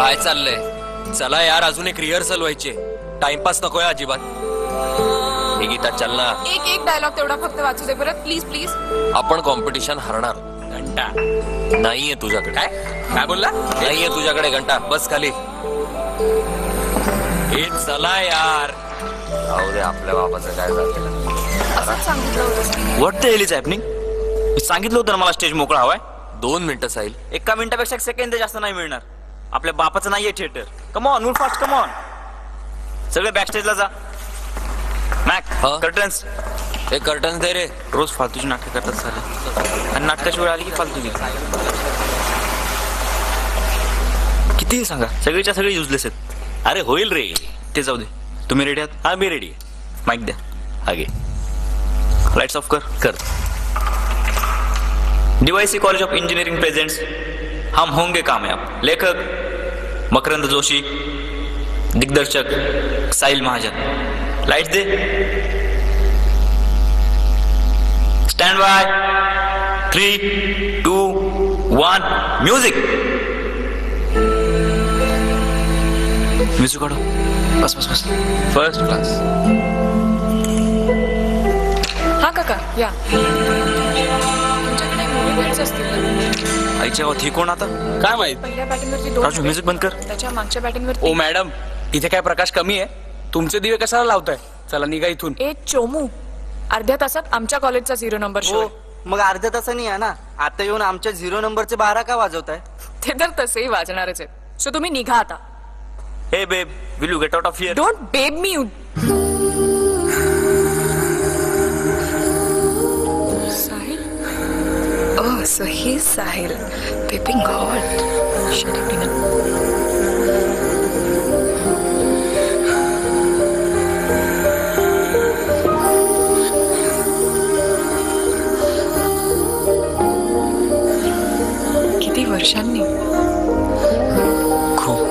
काय चाललंय? चला यार, अजून एक रिहर्सल व्हायची. टाइमपास नकोय अजिबात. हे गीता चल ना. एक डायलॉग तेवढा फक्त वाचू दे बरं, प्लीज प्लीज. आपण कॉम्पिटिशन हरणार. घंटा नाहीये तुझ्याकडे. काय बोलला? नाहीये तुझ्याकडे घंटा. बस खाली. हे चला यार. राहू दे, आपल्या बाबाचं काय झालं. असंच सांगितलं होतं. What the hell is happening? मी सांगितलं होतं ना मला स्टेज मोकळा हवाय. 2 मिनिटं साहिल. एका मिनिटापेक्षा एक सेकंड जास्त नाही मिळणार. आपल्या बापाचं नाहीये theatre. Come on, move fast, come on. सगळे बॅक स्टेजला जा. Mac, curtains. हे कर्टन्स दे रे. रोज फालतूची नाटकं करतात सारे, आणि नाटकाची वेळ आली की फालतू गेली. कितीही सांगा, सगळीच्या सगळे युजलेस आहेत. अरे होईल रे. ते जाऊ दे. तुम्ही रेडी आहात? हा, मी रेडी. माईक द्या. आगे लाइट्स ऑफ कर. कर. DYC college of engineering presents हम होंगे कामयाब. लेखक मकरंद जोशी, दिग्दर्शक साहिल महाजन. लाइट्स दे. Stand by. 3, 2, 1 म्यूजिक. म्यूजिक काढो. बस बस बस. First class. हा काका या. तुमच्याकडे मूवी बेड्स असतील ना? आईच्या गावात ही कोण आता? काय माहित. पहिल्या बॅटिंगवरती 2 राजू, म्युझिक बंद कर. त्याच्या मागच्या बॅटिंगवरती. ओ मॅडम, इथे काय प्रकाश कमी आहे? तुमचे दिवे कशाला लावताय? चला निघा इथून. ए चोमू, अर्ध्या तासात आमच्या कॉलेजचा 0 नंबर शो आहे. मग अर्ध्या तासाने या ना. आता येऊन आमच्या 0 नंबरचे 12 का वाजवताय? ते तर तसेही वाजणारच आहेत. सो तुम्ही निघा आता. हे बेब, will you get out of here? Don't बेब मी. Sahil. Oh, so he's Sahil. Peeping God. Shut up, Tina. किती वर्षांनी. खूप.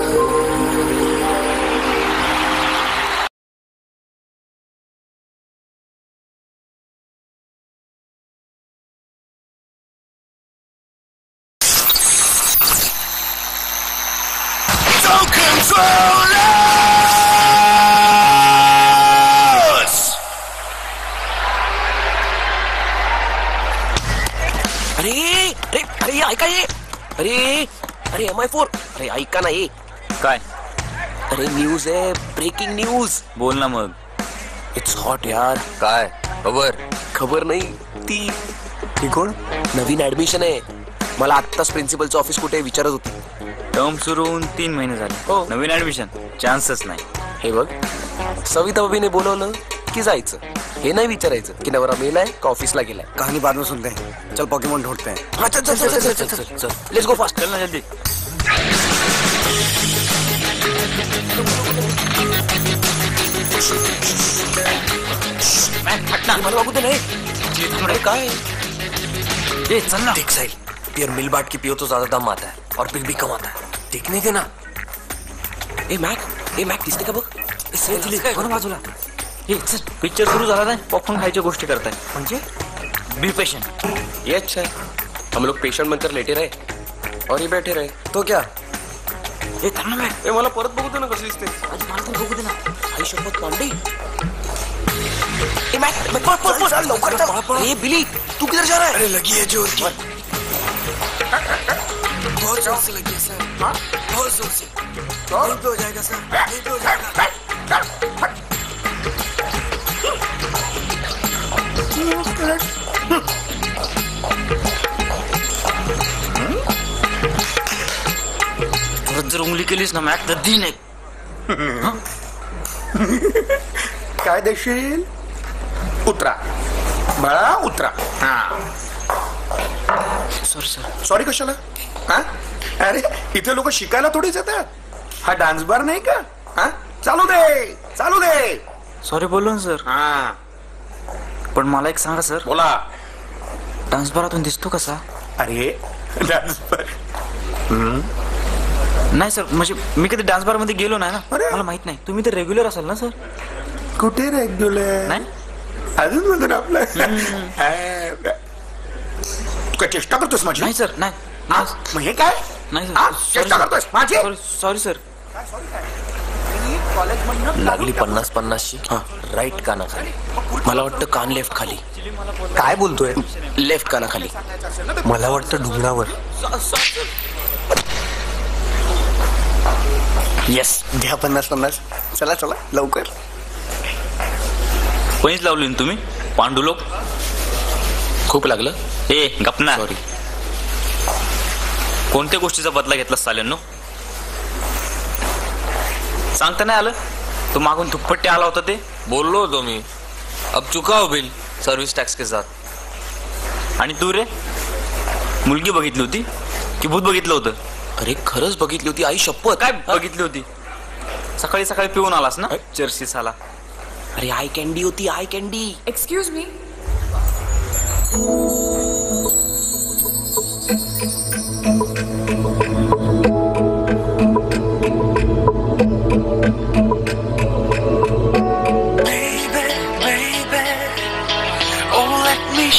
Don't control us! अरे अरे अरे ऐका ये. अरे अरे MI4. अरे ऐका ना ये. काय? अरे न्यूज आहे. Breaking news. बोल ना मग. इट्स हॉट यार. काय खबर नाही. ती कोण? नवीन ऍडमिशन आहे. मला आत्ताच प्रिन्सिपलचं ऑफिस कुठे विचारत होती. टर्म सुरू होऊन 3 महिने झाले. हो. नवीन ऍडमिशन चान्सच नाही. हे बघ, सविता बाबीने बोलवलं की जायचं. हे नाही विचारायचं की नवरा मेलाय का ऑफिसला गेलाय. कहानी बाद में सुनते हैं. चल पॉकेमॉन ढूंढते हैं. हा, चल चल चल चल चल चल चल. Let's go fast. चल ना जल्दी. मला बघू दे नाही. अरे काय ए चल ना. देख साहिल, बियर मिल बाट की पियो तो ज्यादा दम आता है और बिल भी कम आता है. देखने देना. ए मॅक दिसते का बघ. बाजूला. ए चल, पिक्चर सुरू झाला नाही, पॉपकॉर्न खायच्या गोष्टी करताय. म्हणजे बी पेशंट. ये अच्छा है. हम लोग पेशेंट बनकर लेटे रहे और ये बैठे रहे तो क्या. ए थांब ना मॅक. ए मला परत बघू दे ना कशी दिसते. मला पण बघू दे ना. आई शपथ पांडे. ए मॅक पळ लवकर. ए बिली, तू किधर जा रहा है? अरे लगी है जोर की. बहुत जोर से लगी है सर. बहुत जोर से. नहीं पे हो जाएगा सर. नहीं पे हो जाएगा. परत जर उंगली केलीस ना मॅक तर दिन आहे. काय देशील? उतरा बाळा उतरा. सर सॉरी कशाला? हा? अरे इथे लोक शिकायला थोडीच येतात. हा डान्स बार नाही का? हा? चालू दे. सॉरी बोललो ना सर. हा पण मला एक सांगा सर, बोला. डान्स बारातून दिसतो कसा? अरे डान्स बार. नाही सर, म्हणजे मी कधी डान्स बार मध्ये गेलो नाही ना. अरे. मला माहित नाही. तुम्ही तर रेग्युलर असाल ना सर? कुठे रेग्युलर? नाही. अजून म्हणतो ना आपलं. तू काय चेष्टा करतोस माझी? नाही सर, नाही. मग हे काय? नाही हा? चेष्टा करतोयस माझी सॉरी सर. लागली 50-50ची राईट कानाखाली. मला वाटतं कान लेफ्ट खाली. काय बोलतोय? लेफ्ट कानाखाली. मला वाटतं ढुंगणावर. येस. द्या 50-50. चला चला लवकर. कोणीच लावली ना तुम्ही पांडू लोक? खूप लागलं. ए गपना. सॉरी. कोणत्या गोष्टीचा बदला घेतला साल्यांनो? सांगता नाही आलं? तो मागून दुप्पट्टी आला होता ते. बोललो होतो मी. अब चुकाओ बिल सर्व्हिस टॅक्स के साथ. आणि तू रे मुलगी बघितली होती की भूत बघितलं होतं? अरे खरंच बघितली होती आई शपथ. काय बघितली होती? सकाळी सकाळी पिऊन आलास ना जर्सी साला. अरे आय कॅन्डी होती. I candy. Excuse me.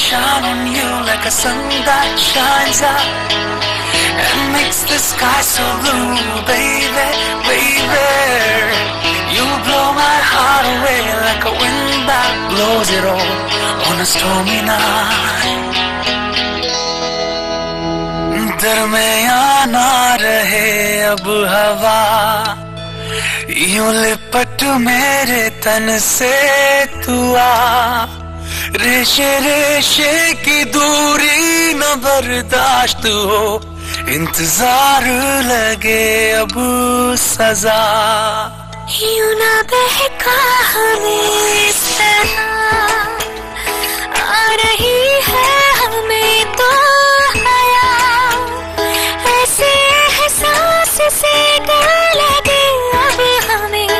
Shine on you like a sun that shines out and makes the sky so blue, baby, baby. You blow my heart away like a wind that blows it all on a stormy night. दरमियान ना रहे अब हवा, यूं लिपट मेरे तन से तू आ. रेशे रेशे की दूरी न बर्दाश्त हो, इंतजार लगे अब सजा. यूं ना बहका हमें इस तरह, आ रही है हमें तो हया. ऐसे एहसास से डर लगे अब हमें,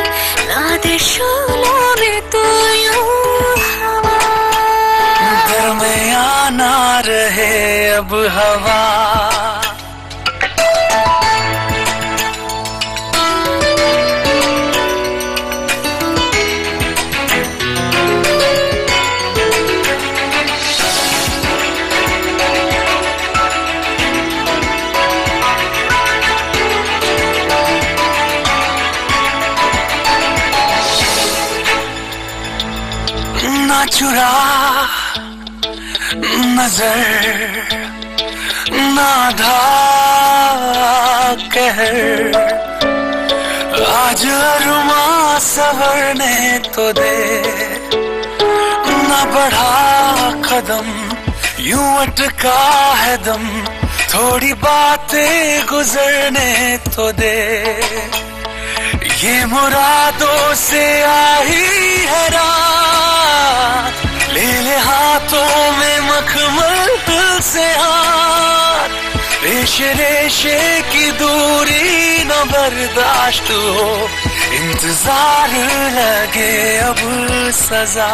ना दे शोलों में तो यूं ना रहे अब हवा. ना चुरा नजर, ना था कहर, आज अरुमा सवरने तो दे. ना बढ़ा कदम, यूं अटका है दम, थोड़ी बातें गुजरने तो दे. ये मुरादों से आई है रात, ले ले हाथों में मखमल से हाथ. रेशे रेशे की दूरी न बर्दाश्त हो, इंतजार लगे अब सजा.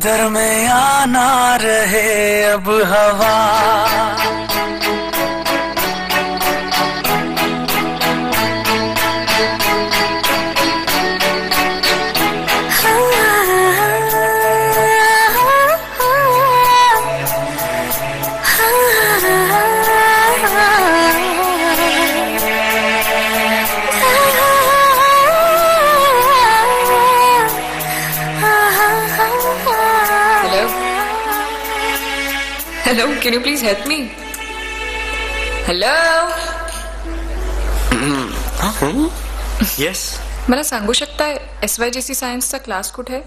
दरमियान ना रहे अब हवा. Hello, can you please help me? Hello? Yes. मला सांगू शकताय SYGC सायन्सचा क्लास कुठे आहे?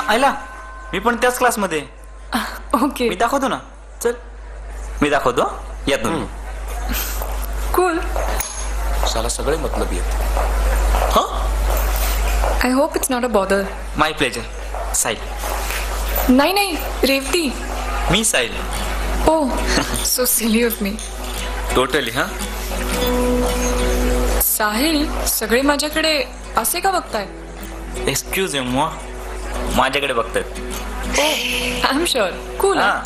आयला मी पण त्याच क्लासमध्ये. ओके, मी दाखवतो ना. चल मी दाखवतो. या तुम्ही. कूल. साला सगळे मतलबी आहेत. I hope it's not a bother. My pleasure. Sahil. नाही नाही, रेवती. मी Sahil. Oh so silly of me. Totally. हा साहिल, सगळे माझ्याकडे असे का बघताय? एक्सक्यूज मी, माझ्याकडे बघतायत. I am sure. कूल. हा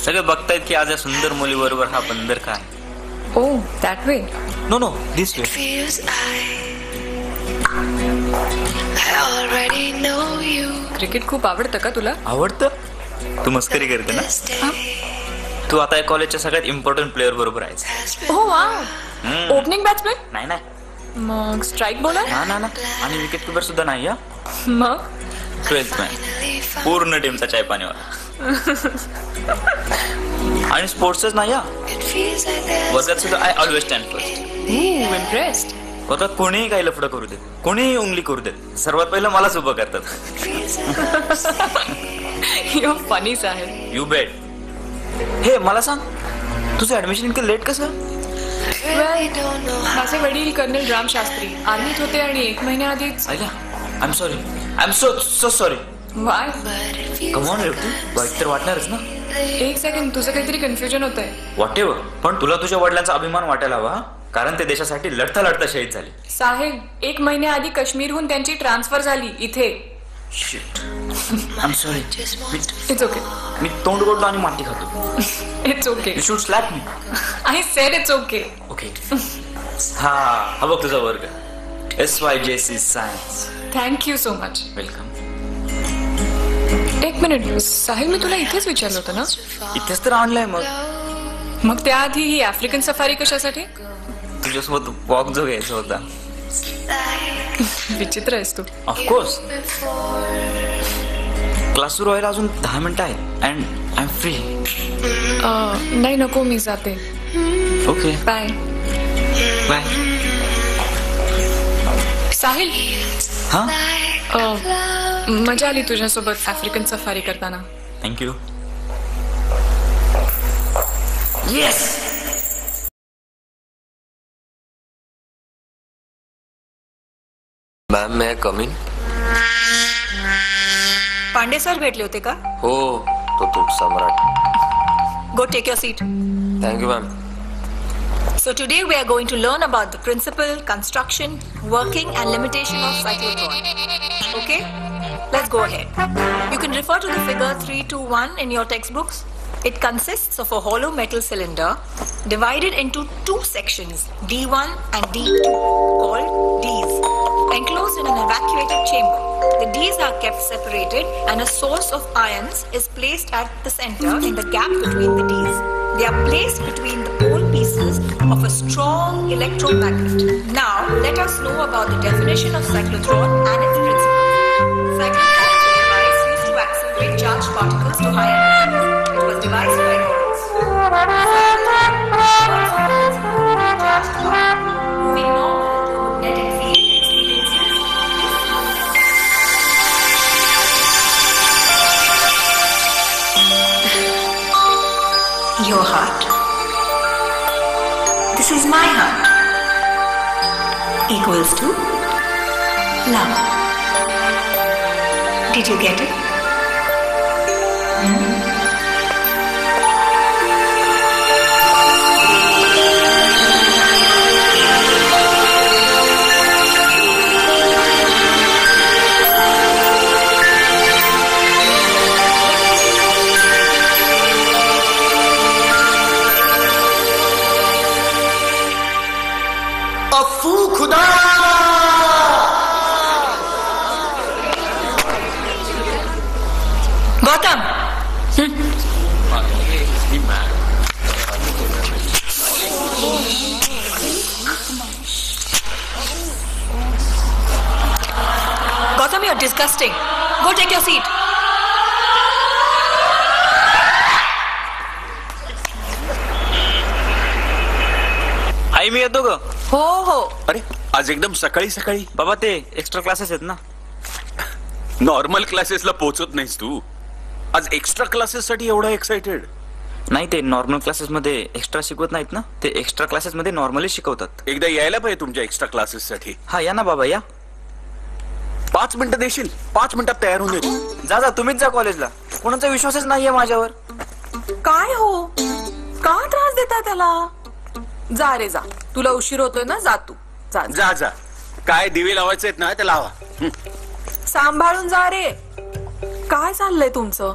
सगळे बघतायत की आज या सुंदर मुलीबरोबर हा बंदर काय. Oh that way. No no this way. Cricket खूप आवडतं का तुला? आवडतं. तू मस्करी करते ना. तू आता या कॉलेजच्या सगळ्यात इम्पॉर्टंट प्लेअर बरोबर आहेस. हो वा ओपनिंग बॅट्समॅन. नाही मग स्ट्राईक बॉलर. ना आणि विकेट किपर सुद्धा नाही. मग 12th मॅन, पूर्ण टीमचा चाय पाणीवाला. आणि स्पोर्ट्सच नाही. वर्गात सुद्धा I always stand first. Impressed. वर्गात कोणीही काही लफडं करू दे, कोणीही उंगली करू दे, सर्वात पहिलं मलाच उभं करतात. यू फनी साहेब. You bet. हे मला सांग, तुझं ऍडमिशन इतकं लेट कसं? माझे वडील कर्नल राम शास्त्री आर्मीत होते आणि 1 महिन्याआधीच. I am sorry. I am so sorry. Why. Come on Revati, वाईट तर वाटणारच ना. 1 सेकंड, तुझं काहीतरी कन्फ्युजन होतंय. वॉटेवर, पण तुला तुझ्या वडिलांचा अभिमान वाटायला हवा, कारण ते देशासाठी लढता लढता शहीद झाले. साहेब, 1 महिन्याआधी काश्मीरहून त्यांची ट्रान्सफर झाली इथे. I am sorry. It's okay. मी तोंड गोडलो आणि माती खातो. It's okay. You should slap me. I said it's okay. Okay. हा बघ तुझा वर्ग. SYJC science. Thank you so much. Welcome. 1 minute साहेब, मी तुला इथेच विचारलं होतं ना. इथेच तर आणलंय. मग त्याआधी ही आफ्रिकन सफारी कशासाठी? तुझ्यासोबत वॉक जो घ्यायचा होता. विचित्र आहेस तू. ऑफकोर्स. क्लास सुरू व्हायला अजून 10 मिनिटं आहेत अँड आय एम फ्री. नाही नको, मी जाते. Okay bye. बाय. साहिल, हा मजा आली तुझ्यासोबत आफ्रिकन सफारी करताना. Thank you. Yes. Ma'am may I come in? Pandey sir भेटले होते का? हो, तो Samrat. Go take your seat. Thank you ma'am. So today we are going to learn about the principle, construction, working and limitation of cyclotron. Okay? Let's go ahead. You can refer to the figure 321 in your textbooks. It consists of a hollow metal cylinder divided into 2 sections, D1 and D2, called Ds, enclosed in an evacuated chamber. The Ds are kept separated and a source of ions is placed at the center in the gap between the Ds. They are placed between the pole pieces of a strong electromagnet. Now, let us know about the definition of cyclotron and its principle. Cyclotron is a device used to accelerate charged particles to higher energies. It was devised by Lorentz. Charged particle moving normal to a magnetic field experiencing your heart. This is my heart. Equals to love. Did you get it? अफू खुदा. Gautam. Gautam, you're disgusting. Go take your seat. आई मी येतो ग. हो हो. अरे आज एकदम सकाळी सकाळी. बाबा ते एक्स्ट्रा क्लासेस आहेत ना. नॉर्मल क्लासेसला पोहोचत नाहीस तू. आज एक्स्ट्रा क्लासेस साठी एवढा एक्साइटेड? नाही, ते नॉर्मल क्लासेस मध्ये एक्स्ट्रा शिकवत नाहीत ना, ते एक्स्ट्रा क्लासेस मध्ये नॉर्मली शिकवतात. एकदा यायला पाहिजे तुमच्या एक्स्ट्रा क्लासेस साठी. हा या ना बाबा या. 5 मिनिटं देशील? 5 मिनिटात तयार होऊन येतो. जा तुम्हीच जा कॉलेजला. कोणाचा विश्वासच नाहीये माझ्यावर. काय हो, का त्रास देता त्याला? जा रे जा, तुला उशीर होतोय ना, जा तू. जा जा जा. काय दिवे लावायचे आहेत ना, ते लावा. सांभाळून जा रे. काय चाललंय तुमचं?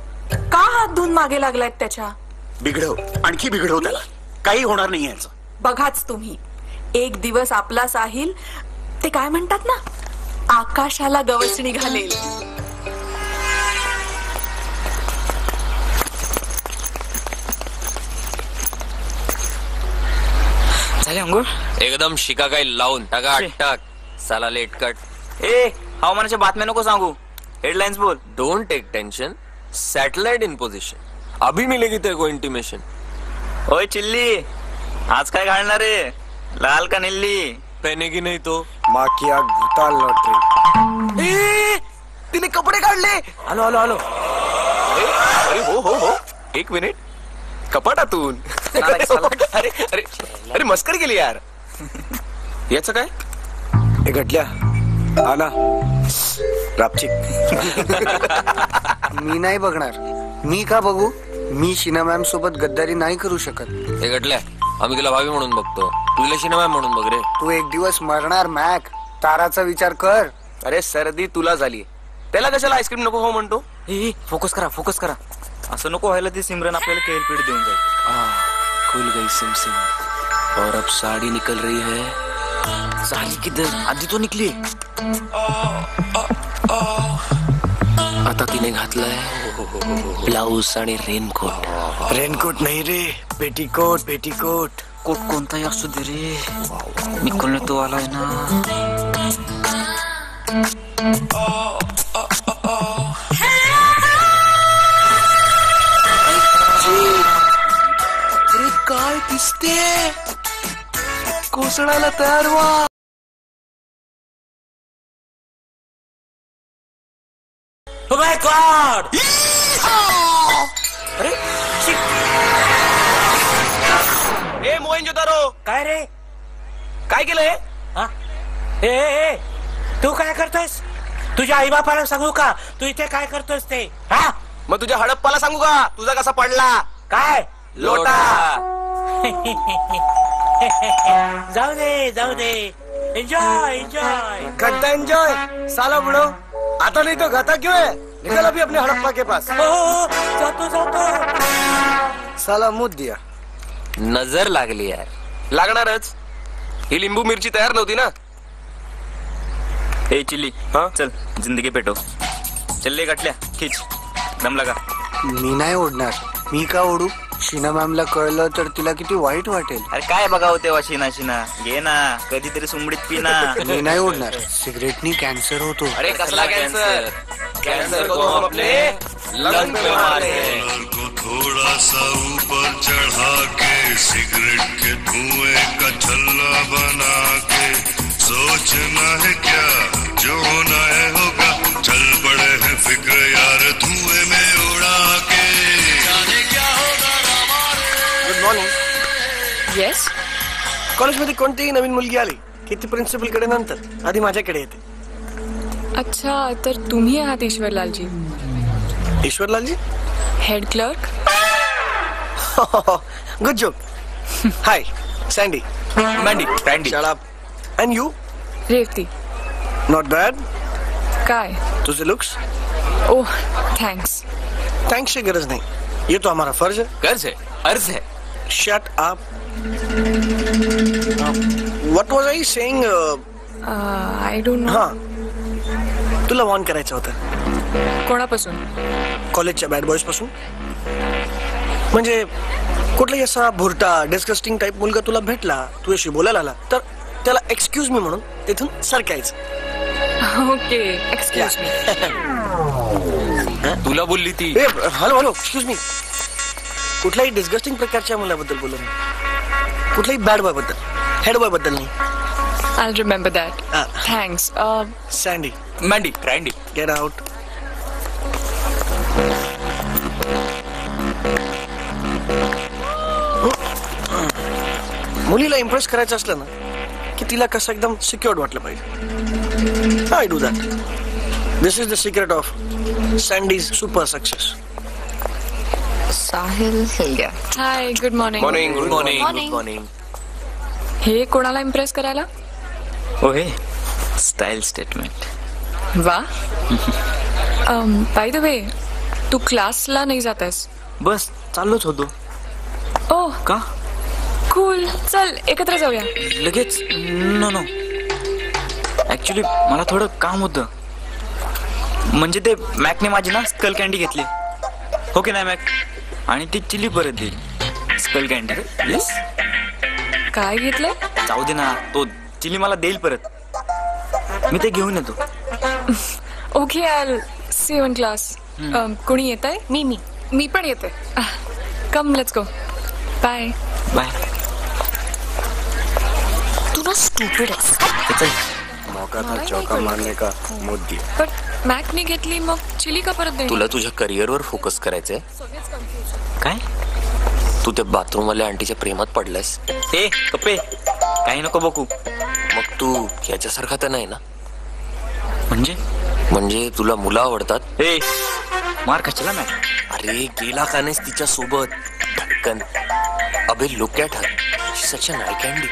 का हात धुवून मागे लागलायत त्याच्या? बिघडव, आणखी बिघडव त्याला. काही होणार नाही याचं. बघाच तुम्ही, एक दिवस आपला साहिल ते काय म्हणतात ना, आकाशाला गवसणी घालेल. झाले अंघोळ? एकदम शिका काही लावून टाका टाक. साला लेट कट. ए हवामानाच्या बातम्या नको सांगू, हेडलाईन्स बोल. Don't take tension. Satellite in position. अभी मिलेगी तेरे को इंटिमेशन. ओय चिल्ली, आज काय घालणार रे? लाल का निल्ली? पहने की नहीं तो माकी आग भूताल लॉटरी. तिने कपडे काढले. आलो आलो आलो. अरे हो एक मिनिट. कपाटातून. अरे अरे अरे मस्करी केली यार. याचं काय? हे घटल्या आला रापचिक. मी नाही बघणार. मी का बघू? मी शीना मॅम सोबत गद्दारी नाही करू शकत. हे गटल्या, आम्ही तुला भावी म्हणून बघतो, तुला शिना म्हणून बघ रे. तू एक दिवस मरणार मॅक. ताराचा विचार कर. अरे सर्दी तुला झाली, त्याला कशाला आईस्क्रीम नको हो म्हणतो. फोकस करा फोकस करा. असं नको व्हायला ती सिमरन आपल्याला केळ पीठ देऊन जाईल. खुल गई सिम सिम और अब साड़ी निकल रही है. साडी किधर? आधी तो निकली. आता तिने घातलाय ब्लाऊज आणि रेनकोट. रेनकोट नाही रे, पेटीकोट पेटीकोट. कोट कोणताही असू दे रे, निकलने तो आलाय ना. अरे काय दिसते. कोसळायला तयार व्हा. Oh my God! अरे ए मोहनजोदारो, काय रे? काय केलंय? हा? ए तू काय करतोयस? तुझ्या आई बापाला सांगू का तू इथे काय करतोयस ते? हा? मग तुझ्या हडप्पाला सांगू का तुझा कसा पडला काय? लोटा. जाऊ दे. Enjoy enjoy. गद्दा एंजॉय. साला बुड़ो, आता नहीं तो गाता क्यों है? निकल अभी अपने हड़प्पा के पास. हो जातो. साला मुद दिया. नजर लागली यार. लागणारच. ही लिंबू मिरची तयार नव्हती ना. ए चिल्ली, हा? चल जिंदगी पेटो. चल्ले गटल्या, खिच दम लगा. मी नाही ओढणार. मी का ओढू? शीना मॅमला कळलं तर तिला किती वाईट वाटेल. अरे काय बघावं तेव्हा शिना घे ना, कधीतरी सुमडीत पी ना. मी नाही ओढणार. सिगरेटनी कॅन्सर होतो. अरे कसला कॅन्सर. कैंसर को हम अपने लंग पे मारते हैं. को थोड़ा सा ऊपर चढ़ा के सिगरेट के धुएं का छल्ला बना के सोचना है क्या जो होना है होगा. चल पड़े हैं फिक्र यार धुएं में उड़ा के. जाने क्या होगा हमारे. Good morning. येस. कॉलेजमध्ये कोणतीही नवीन मुलगी आली की ती प्रिन्सिपल कडे नंतर आधी माझ्याकडे येते. अच्छा, तर तुम्ही आहात Ishwarlalji, Ishwarlalji. Head clerk. Good joke. Hi Sandy. Mandy. Shut up. And you? Revati. Not bad. काय? तुझे लुक्स. ओह थँक्स. थैंक्स की गरज नहीं, ये तो हमारा फर्ज है. कर्ज है, अर्ज है. Shut up. What was I saying? I don't know. हाँ, तुला वॉर्न करायचं होतं. कोणापासून? कॉलेजच्या बॅड बॉयज पासून. म्हणजे कुठलाही असा भुरटा डिस्गस्टिंग टाइप मुलगा तुला भेटला, तुझ्याशी बोलायला आला, तर त्याला एक्सक्यूज मी म्हणून तिथून सरकायचं. Okay, excuse me. तुला बोलली ती. Hello excuse me. कुठल्याही डिस्गस्टिंग प्रकारच्या मुलाबद्दल बोलू मी. कुठल्याही बॅड बॉय बद्दल, हेड बॉय बद्दल नाही. I'll remember that. Thanks. Sandy. Mandy. Get out. मुलीला इम्प्रेस करायचं असलं ना की तिला कसं एकदम सिक्युअर्ड वाटलं पाहिजे. I do that. This is the secret of Sandy's super success. Sahil. Hi, good morning. Morning. हे कोणाला इम्प्रेस करायला? ओहे, स्टाईल स्टेटमेंट. वा. बाय द वे, तू क्लासला नाही जातेस? बस चाललोच होतो. ओह का? कूल. चल एकत्र जाऊया. लगेच? नो. ऍक्च्युली मला थोडं काम होतं. म्हणजे ते मॅकने माझी ना स्कल कॅन्डी घेतली. हो की नाही मॅक? आणि ती चिली परत दिली. Skullcandy. येस. काय घेतलंय? जाऊ दे ना, तो चिली मला देईल परत. मी ते घेऊन येतो. Okay, I see you in class. कोणी येत आहे? मी पण येते. Come let's go. Bye bye. तू ना स्टुपिड आहेस. मौका था चौका मारने का मोदी. पण मॅकने घेतली, मग चिली का परत देणार? तुला तुझ्या करिअरवर फोकस करायचंय. काय? तू त्या बाथरूम वाल्या आंटीच्या प्रेमात पडलायस. ए कपे, काही नको बघू. मग तू याच्यासारखा तर नाही ना? म्हणजे तुला मुलं आवडतात? ए मार कशाला मॅक? अरे गेला का नाहीस तिच्या सोबत? ढक्कन. अबे look at her, she such a nice candy.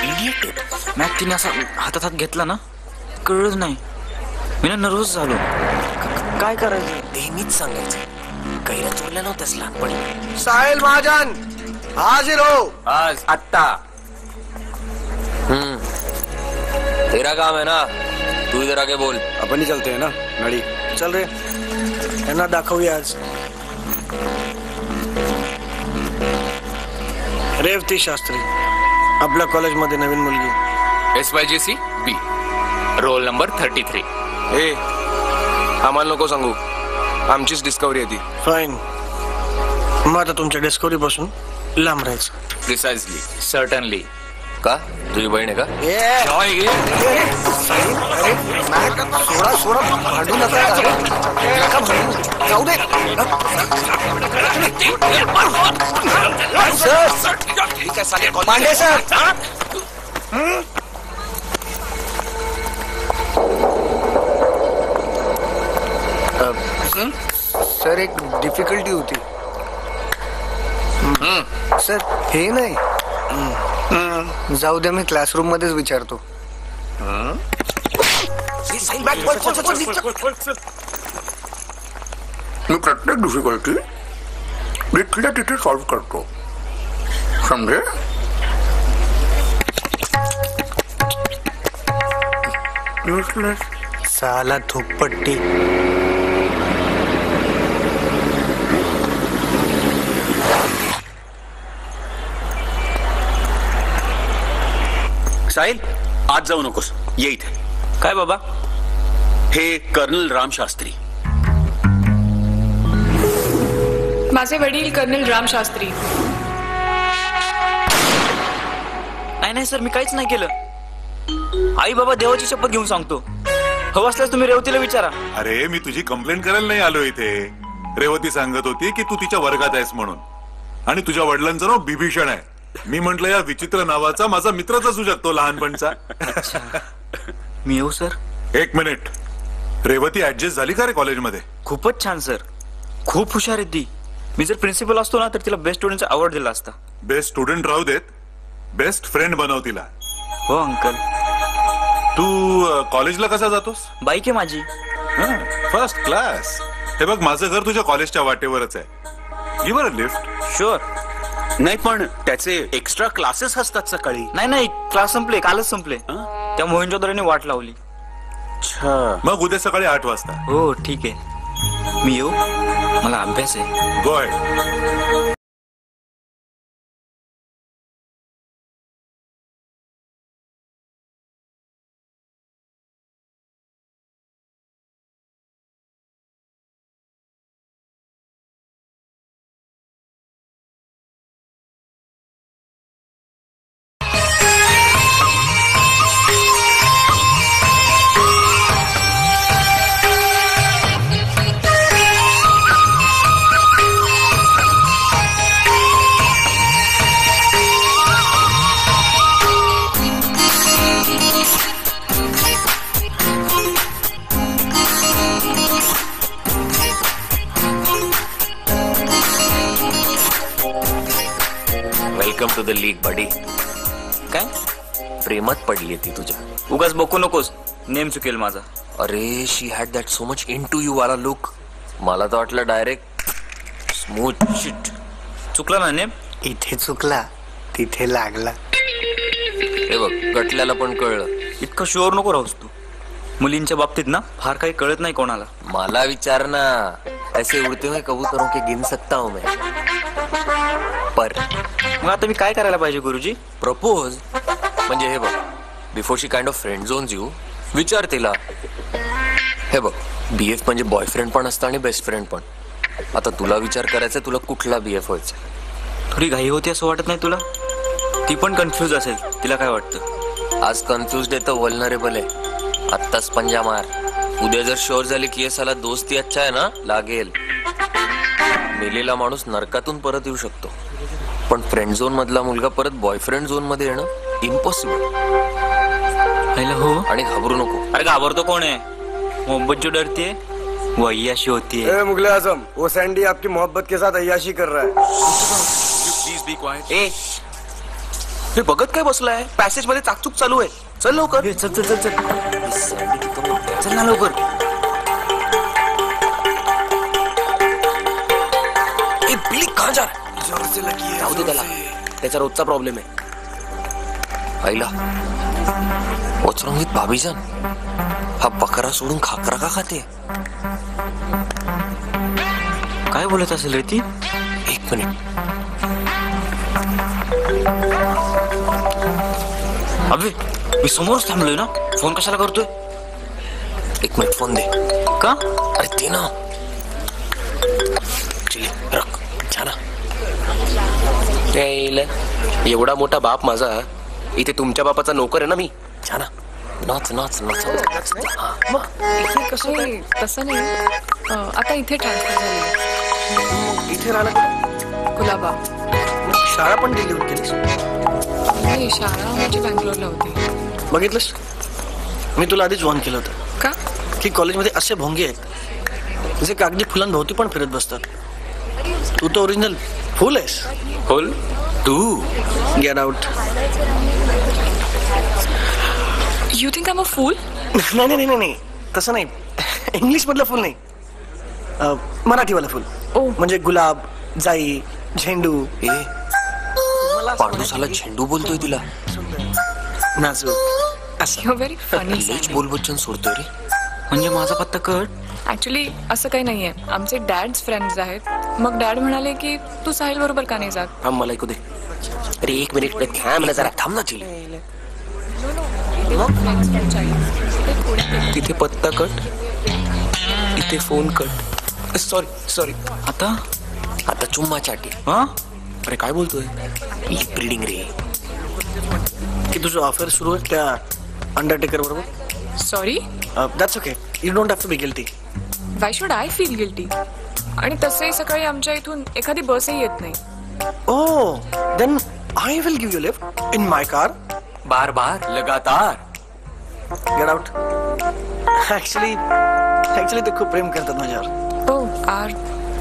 Idiot. Mac तिने असा हातात हात घेतला ना, कळलंच नाही. मी ना नर्वस झालो. काय करायचं ते मीच सांगायचं. कैऱ्या चोरल्या नव्हत्यास लहानपणी. साहिल महाजन हाजिर हो. आज आत्ता तेरा काम है ना, तू इधर आके बोल. आपण ही चलते हैं ना नडी. चल रे, यांना दाखवूया आज. रेवती शास्त्री, आपल्या कॉलेजमध्ये नवीन मुलगी. SYJC B, roll number 33. ए आम्हाला नको सांगू, आमचीच डिस्कवरी आहे ती. फाईन. मग आता तुमच्या डिस्कवरी पासून लांब राहायचं. Precisely, certainly. का तुझी बहीण आहे का? सोडा भांडू नका. जाऊ दे पांडे सर. सर एक डिफिकल्टी होती. सर हे नाही, जाऊ द्या, मी क्लासरूम मध्येच विचारतो. मी प्रत्येक डिफिकल्टी तिथल्या तिथे सॉल्व्ह करतो, समजे? साला धुपपट्टी. साहिल, आज जाऊ नकोस, ये इथे. काय बाबा? हे कर्नल राम शास्त्री. माझे वडील कर्नल राम शास्त्री. नाही सर, मी काहीच नाही केलं. आई बाबा देवाची शपथ घेऊन सांगतो. हवं असल्यास तुम्ही रेवतीला विचारा. अरे मी तुझी कंप्लेंट करायला नाही आलो इथे. रेवती सांगत होती की तू तिच्या वर्गात आहेस म्हणून, आणि तुझ्या वडिलांचं नाव बिभीषण आहे. मी म्हंटल या विचित्र नावाचा माझा मित्रच असू शकतो लहानपणचा. मी येऊ सर? एक मिनिट. रेवती ऍडजस्ट झाली का रे कॉलेजमध्ये? खूपच छान सर, खूप हुशार आहे ती. मी जर प्रिन्सिपल असतो ना तर तिला बेस्ट स्टुडंटचा अवॉर्ड दिला असता. बेस्ट स्टुडंट राहू देत, बेस्ट फ्रेंड बनव तिला. हो अंकल. तू कॉलेजला कसा जातोस? बाईक आहे माझी. First class. हे बघ, माझं घर तुझ्या कॉलेजच्या वाटेवरच आहे. Give a lift. शुअर. नाही पण त्याचे एक्स्ट्रा क्लासेस असतात सकाळी. नाही, क्लास संपले, कालच संपले. त्या मोहिंजोदरीने वाट लावली. मग उद्या सकाळी 8 वाजता. हो ठीक आहे, मी येऊ? मला अभ्यास आहे. Go ahead. Welcome to the league buddy. काय प्रेमात पडली ती तुझ्या? उगाच बघू नकोस, नेम चुकेल माझा. अरे she had that so much into you वाला लुक. मला तर वाटलं डायरेक्ट स्मूथ शिट. चुकला ना नेम? इथे चुकला तिथे लागला. हे बघ, गटल्याला पण कळलं. इतकं शुअर नको राहूस तू. मुलींच्या बाबतीत ना फार काही कळत नाही कोणाला. मला विचार ना, ऐसे उड़ते हुए कबूतरों के गिन सकता हूं मैं. पर मग आता मी काय करायला पाहिजे गुरुजी? प्रपोज म्हणजे हे बघ, before she kind of friend zones you, विचार तिला. हे बघ, BF म्हणजे बॉयफ्रेंड पण असतं आणि बेस्ट फ्रेंड पण. आता तुला विचार करायचा तुला कुठला BF व्हायचा. थोडी घाई होती असं वाटत नाही तुला? ती पण कन्फ्यूज असेल, तिला काय वाटतं? आज कन्फ्युज आहे तर वल्नरेबल आहे. आत्ताच पंजा मार. उद्या जर शुअर झाली की हे साला दोस्ती अच्छा आहे ना, लागेल. मेलेला माणूस नरकातून परत येऊ शकतो, पण फ्रेंड झोन मधला मुलगा परत बॉयफ्रेंड झोन मध्ये येणं इम्पॉसिबल. हो. आणि घाबरू नको. अरे घाबरतो कोण आहे? मोहब्बत जो डरती है वो अय्याशी होती है. मुगले आजम, वो सैंडी आपकी मोहब्बत के साथ अय्याशी कर रहा है. Please be quite. ए, हे बघत काय बसलाय? पॅसेज मध्ये चाकचूक चालू आहे. चल लवकर. चल चल चल चल चल ना लवकर. ए, बिली कहाँ जा रहा है? जोर से लगी है. जाऊ दे त्याला, त्याचा रोजचा प्रॉब्लेम आहे. आईला व्हॉट्स रॉंग विथ भाभीजान? हा बकरा सोडून खाकरा का खाते? काय बोलत असेल रे ती? एक मिनिट. अबे मी समोरच थांबलोय ना, फोन कशाला करतोय? एक मिनिट फोन दे. का? अरे ते ना, रख छाना. एवढा मोठा बाप माझा, इथे तुमच्या बापाचा नोकर आहे ना मी. छाना नाच नाच नाच. तसं नाही. आता इथे ट्रान्सफर झाली. इथे राहिला कुलाबा. शाळा पण दिली केलीस? नाही, शाळा माझी बँगलोरला होती. बघितलंस, मी तुला आधीच वॉर्न केलं होतं का की कॉलेजमध्ये असे भोंगे आहेत जे कागदी फुलांभोवती पण फिरत बसतात. तू तर ओरिजिनल फुल आहेस. फुल? तू get out. You think I am a fool? नाही नाही नाही नाही, तसं नाही. इंग्लिश मधलं फुल नाही, मराठीवाला फुल. म्हणजे गुलाब, जाई, झेंडू. पांडुसाला झेंडू बोलतोय तिला. नाजूक यू व्हेरी फनी. लईच बोल बच्चन सोडतोय रे. म्हणजे माझा पत्ता कट? ऍक्च्युली असं काही नाहीये, आमचे डॅड्स फ्रेंड्स आहेत. मग डॅड म्हणाले की तू साहिल बरोबर का नाही जात? थांब मला ऐकू दे. अरे एक मिनिट थांब ना जरा. थांब ना चिल. तिथे पत्ता कट, इथे फोन कट. सॉरी. आता चुम्मा चाटी. अरे काय बोलतोय? लिप रिडिंग रे. की तुझं ऑफर सुरू आहे त्या अंडरटेकर बरोबर? Sorry. That's okay, you don't have to be guilty. Why should I feel guilty? आणि तसंही सकाळी आमच्या इथून एखादी बसही येत नाही. Oh, then I will give you lift in my car. बार बार लगातार. Get out. ऍक्च्युली ते खूप प्रेम करतात माझ्यावर. ओ, आर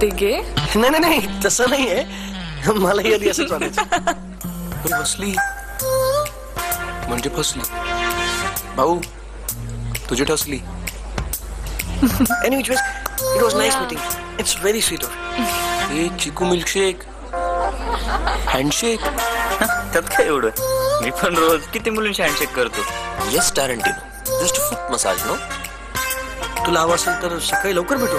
ते गे? नाही नाही नाही, तसं नाहीये. मलाही आधी असंच वाटायचं. फसली म्हणजे फसली. भाऊ तुझी ठसली. Anyway, it was nice meeting. It's very sweet of you. एक चिकू मिल्कशेक, हँडशेक. त्यात काय एवढं? मी पण रोज किती मुलींशी हँडशेक करतो. Yes Tarantino, just foot massage no. तुला हवं असेल तर सकाळी लवकर भेटू.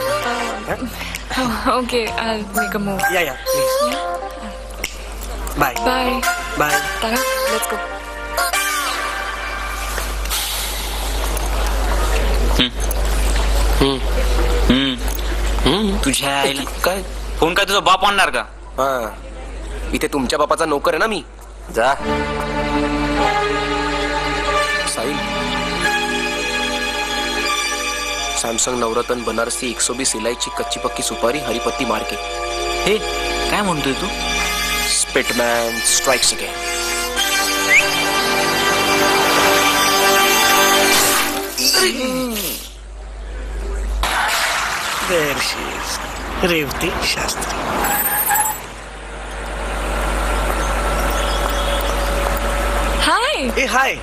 Okay, I make a move. या please. Bye bye bye. Tara, let's go. तुझ्या आईला काय फोन काय तुझा बाप आणणार का? हा, इथे तुमच्या बापाचा नोकर आहे ना मी. जा साहिल. सॅमसंग नवरत्न बनारसी 120 इलायची कच्ची पक्की सुपारी हरिपत्ती मार्के. हे काय म्हणतोय तू? Spitman strikes again. There she is, Revati Shastri. Hi. ए हाय,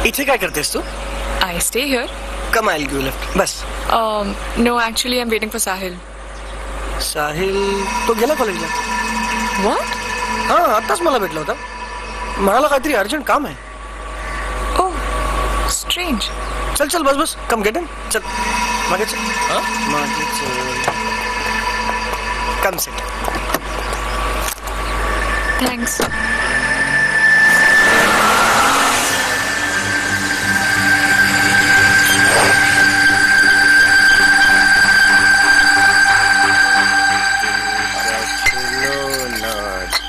इथे काय करतेस तू? I stay here. Come I give lift. बस. No, actually I am waiting for Sahil. Sahil तो गेला कॉलेजला. व्हॉट? हा, आताच मला भेटला होता. मला काहीतरी अर्जंट काम आहे. ओ, स्ट्रेंज. चल चल, बस बस, कम गेट इन. चल मागे चल. मागे चल. कम से थँक्स.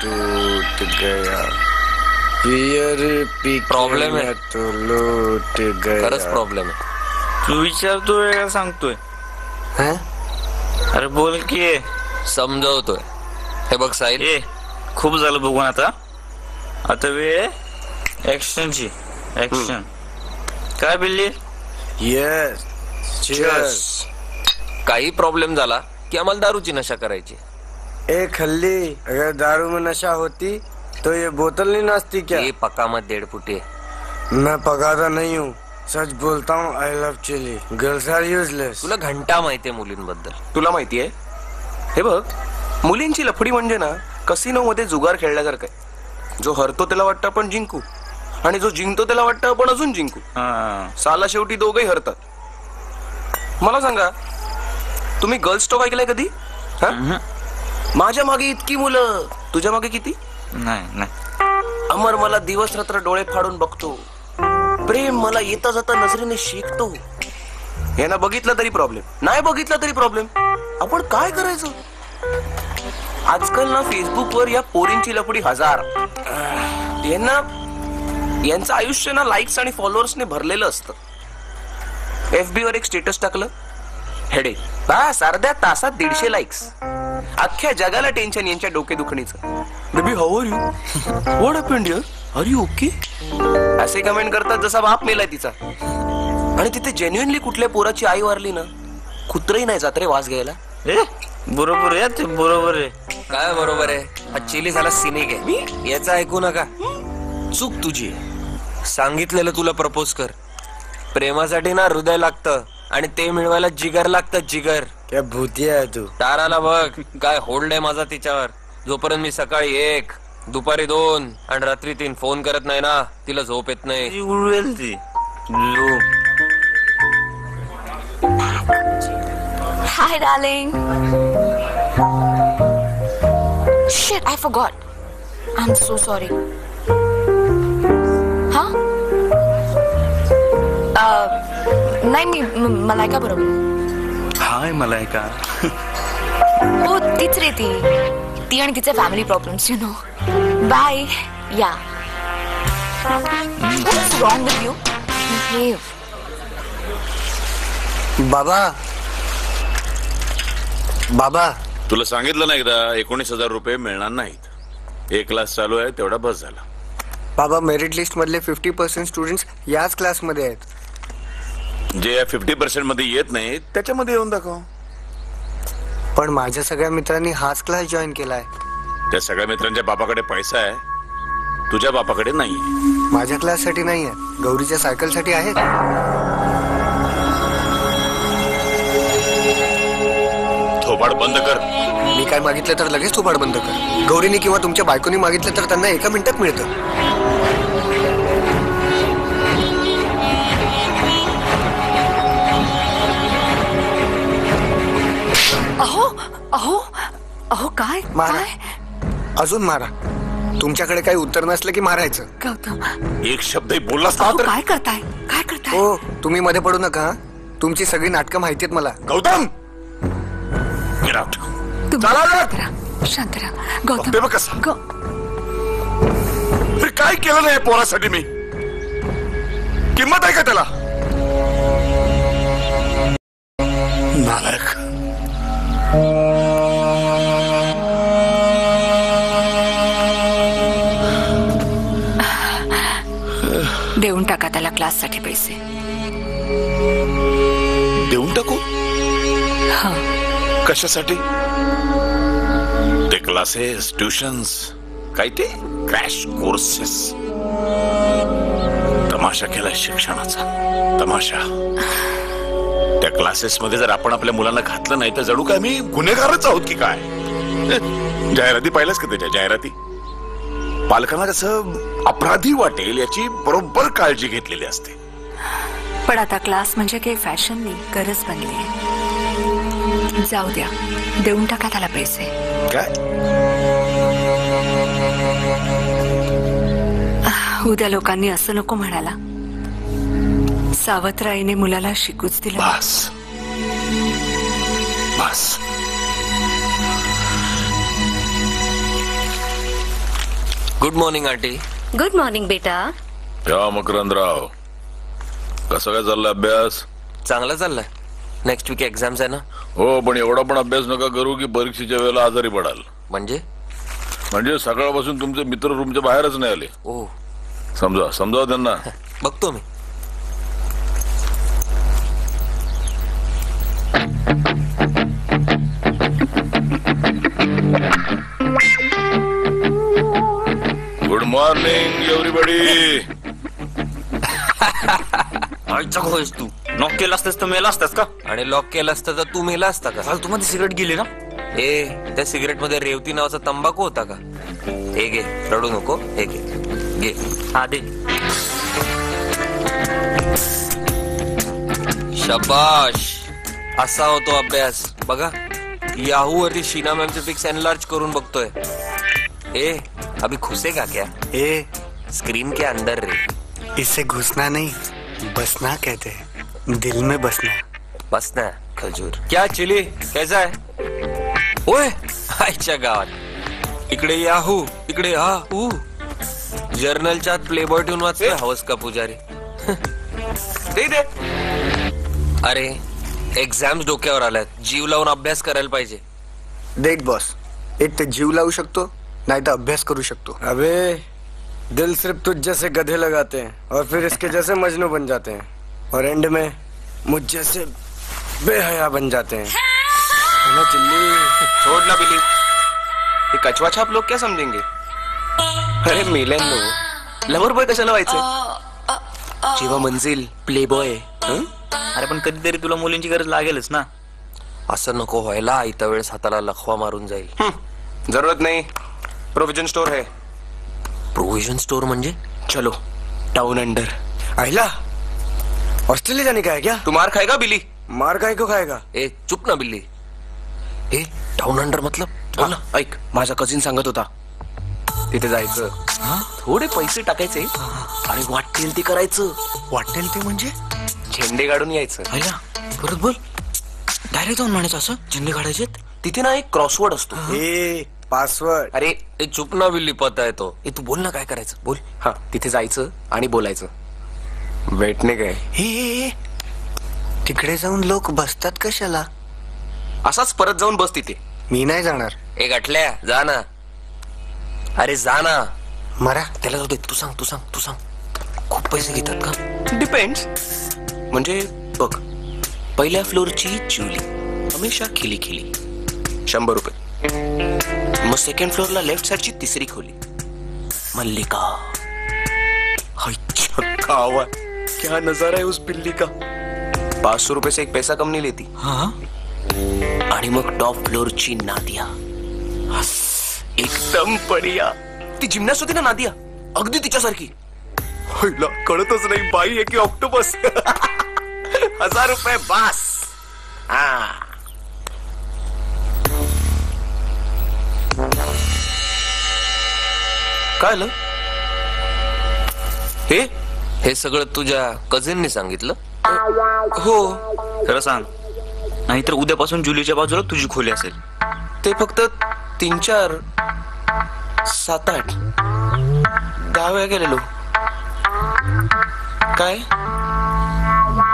टूट गया पियर पी प्रॉब्लेम आहे तो लूट गया. खरंच प्रॉब्लेम आहे. तू विचारतोय का सांगतोय? अरे बोल की. समजवतोय. हे बघ साहिल, खूप झालं बघून आता वेळ ऍक्शनची. ऍक्शन काय बिल्ली? Yes cheers. काही प्रॉब्लेम झाला की आम्हाला दारूची नशा करायची. ए खल्ली, अगर दारू में नशा होती तो ये बोतल नहीं नाचती क्या? ये पक्का मत 1.5 फुटे. मैं पकाता नहीं हूँ, सच बोलता हूँ. I love Chili. Girls are useless. तुला घंटा माहितीये मुलींबद्दल. तुला माहितीये, हे बघ, मुलींची लफडी म्हणजे ना कसिनो मध्ये जुगार खेळल्यासारखं आहे. जो हरतो त्याला वाटतं आपण जिंकू, आणि जो जिंकतो त्याला वाटतं आपण अजून जिंकू. साला शेवटी दोघही हरतात. मला सांगा, तुम्ही गर्ल्स टॉक ऐकलाय कधी? माझ्या मागे इतकी मुलं, तुझ्या मागे किती? नाही. अमर मला दिवस रात्र डोळे फाडून बघतो. प्रेम मला येता जाता नजरेने शिकतो. यांना बघितलं तरी प्रॉब्लेम, नाही बघितलं तरी प्रॉब्लेम. आपण काय करायचं? आजकाल ना फेसबुकवर या पोरींची लफडी 1000. यांचं आयुष्य ना लाईक्स आणि फॉलोअर्सने भरलेलं असतं. FB वर एक स्टेटस टाकलं, हेडे बस अर्ध्या तासात 150 लाईक्स. अख्ख्या जगाला टेन्शन यांच्या डोकेदुखणीचं. Baby how are you? What happened here? Are you okay? असे कमेंट करतात जसा बाप मेलाय तिचा. आणि तिथे जेन्युइनली कुठल्या पोराची आई वारली ना, कुत्रही नाही जात रे वास घ्यायला. बरोबर आहे ते, बरोबर आहे. काय बरोबर आहे? हा चिली झाला सिनिक आहे. याचं ऐकू नका. चूक तुझी. सांगितलेलं तुला प्रपोज कर. प्रेमासाठी ना हृदय लागतं, आणि ते मिळवायला जिगर लागतं. जिगर. क्या भूतिया आहे तू. ताराला बघ काय होल्ड आहे माझा तिच्यावर. जोपर्यंत मी सकाळी 1, दुपारी 2 आणि रात्री 3 फोन करत नाही ना, तिला झोप येत नाही. उडवेल ती झोप. Hi, darling. Shit, I forgot. I'm so sorry. Huh? नाही मी मलायका बरोबर. हाय मलायका. हो तीच रे ती आणि तिचे family problems, you know. Bye. या. What's wrong with you? Behave. बाबा तुला सांगितलं ना एकदा 19,000 रुपये मिळणार नाहीत. 1 क्लास चालू आहे, तेवढा बस झाला. बाबा मेरिट लिस्ट मधले 50% स्टुडंट्स याच क्लास मध्ये आहेत. जे या 50% मध्ये येत नाही त्याच्यामध्ये येऊन दाखव. पण माझ्या सगळ्या मित्रांनी हाच क्लास जॉईन केलाय. त्या सगळ्या मित्रांच्या बापाकडे पैसा आहे, तुझ्या बापाकडे नाही. माझ्या क्लास साठी नाहीये, गौरीच्या सायकल साठी आहेत. थोबाड बंद कर. मी काय मागितलं तर लगेच थोबाड बंद कर. गौरीने किंवा तुमच्या बायकोनी मागितलं तर त्यांना 1 मिनिटात मिळतं. अहो काय? मारा, अजून मारा. तुमच्याकडे काही उत्तर नसलं की मारायचं. गौतम, एक शब्दही बोललास ना तर. काय करताय? काय करताय? हो, तुम्ही मध्ये पडू नका. तुमची सगळी नाटकं माहितीत मला. Gautam get out. शांत राहा गौतम. कसा काय केलं नाही पोरासाठी मी? किंमत आहे का त्याला? नालायक. देऊन टाका त्याला क्लाससाठी पैसे. देऊन टाकू? कशासाठी? ते क्लासेस, ट्युशन्स, काय ते क्रॅश कोर्सेस. तमाशा केलाय शिक्षणाचा, तमाशा. त्या क्लासेस मध्ये जर आपण आपल्या मुलांना घातलं नाही तर जणू काय आम्ही गुन्हेगारच आहोत की काय? जाहिराती पाहिल्यास का त्याच्या जाहिराती? पालकांना कसं अपराधी वाटेल याची बरोबर काळजी घेतलेली असते. पण आता क्लास म्हणजे काही फॅशन नाही, गरज बनली. जाऊ द्या, देऊन टाका त्याला पैसे. काय उद्या लोकांनी असं नको म्हणाला. सावत्राईने मुलाला शिकूच दिलं. बस बस. Good morning aunty. Good morning बेटा. या मकरंदराव, कसं काय चाललंय अभ्यास? चांगला चाललाय. नेक्स्ट वीक एक्झाम्स आहे ना. हो, पण एवढा पण अभ्यास नका करू की परीक्षेच्या वेळेला आजारी पडाल. म्हणजे सकाळपासून तुमचे मित्र रूमच्या बाहेरच नाही आले. ओ समजावा त्यांना. बघतो मी. Good morning everybody. आईचा घोष तू नॉक केला असतास तर मेला असतास का? आणि लॉक केला असता तर तू मेला असता का? तू मध्ये सिगरेट गेली ना. त्या सिगरेट मध्ये रेवती नावाचा तंबाखू होता का? हे घे, रडू नको. हे घे. हा दे. शाबाश. असा होतो अभ्यास. बघा, याहू वरती शीना मॅमचे पिक्स एनलार्ज करून बघतोय. अभी घुसेगा क्या? स्क्रीन के अंदर रे. इसे घुसना नहीं बसना कहते हैं. दिल में बसना खजूर. क्या चिली कैसा है? ओए आईच्या गावात. इकडे याहू, इकडे हा जर्नलच्या प्लेबॉय ठेवून वाचतोय हवस का पुजारी. दे. अरे एक्झाम्स डोक्यावर आल्यात. जीव लावून अभ्यास करायला पाहिजे. देख बॉस, एक तर जीव लावू शकतो, नहीं तो अभ्यास करू शकतो. अबे दिल सिर्फ तुझ जैसे गधे लगाते हैं और फिर इसके जैसे मजनू बन जाते हैं और एंड में मुझ जैसे बेहया बन जाते हैं. है ना चिल्ली? छोड़ ना बिली. ये कछवा छाप लोग क्या समझेंगे? अरे मेल्यांनो, लवर बॉय कशाला व्हायचं? जेव्हा मंजिल प्ले बॉय. अरे पण कधीतरी तुला मुलींची गरज लागेलच ना. असं नको व्हायला. आयत्या वेळेस हाताला लखवा मारून जाईल. जरूरत नहीं, प्रोविजन स्टोर है. प्रोविजन स्टोर म्हणजे? चलो टाउन अंडर. आइला ऑस्ट्रेलिया जाने का है क्या? तू मार खाएगा बिली? मार काय को खाएगा? चुप ना बिल्ली. टाउन अंडर मतलब? बोल ना. ऐक, माझा कझिन सांगत होता तिथे जायचं, थोडे पैसे टाकायचे आणि वाटेल ते करायचं. वाटेल ते म्हणजे? झेंडे काढून यायचं. परत बोल. डायरेक्ट जाऊन म्हणायचं असं झेंडे काढायचे. तिथे ना एक क्रॉसवर्ड असतो. पासवर्ड. अरे चुप ना बिल्ली, पता है तो. तू बोल ना, काय करायचं बोल. हा, तिथे जायचं आणि बोलायचं. भेटणे काय? हे तिकडे जाऊन लोक बसतात कशाला? असाच परत जाऊन बस तिथे. मी नाही जाणार. गठल्या जा ना. अरे जा ना. मरा त्याला जाऊ दे. तू सांग. खूप पैसे घेतात का? डिपेंड्स. म्हणजे बघ, पहिल्या फ्लोअरची जुली हमेशा खिली 100 रुपये. मग सेकंड फ्लोअरला लेफ्ट साइडची तिसरी खोली मल्लिका. क्या नजारा है उस बिल्ली का. 500 रुपये से एक पैसा कम नहीं लेती. आणि मग टॉप फ्लोअरची नादिया. एकदम बढ़िया. ती जिम्नॅस्ट होती ना नादिया, अगदी तिच्यासारखी. कळतच नाही बाई आहे की ऑक्टोपस. 1000 रुपये बास. काय आलं? हे सगळं तुझ्या कझिनने सांगितलं? हो. खरं सांग, नाहीतर उद्यापासून जुलीच्या बाजूला तुझी खोली असेल. ते फक्त 3, 4, 7, 8, 10 वेळा गेलेलो. काय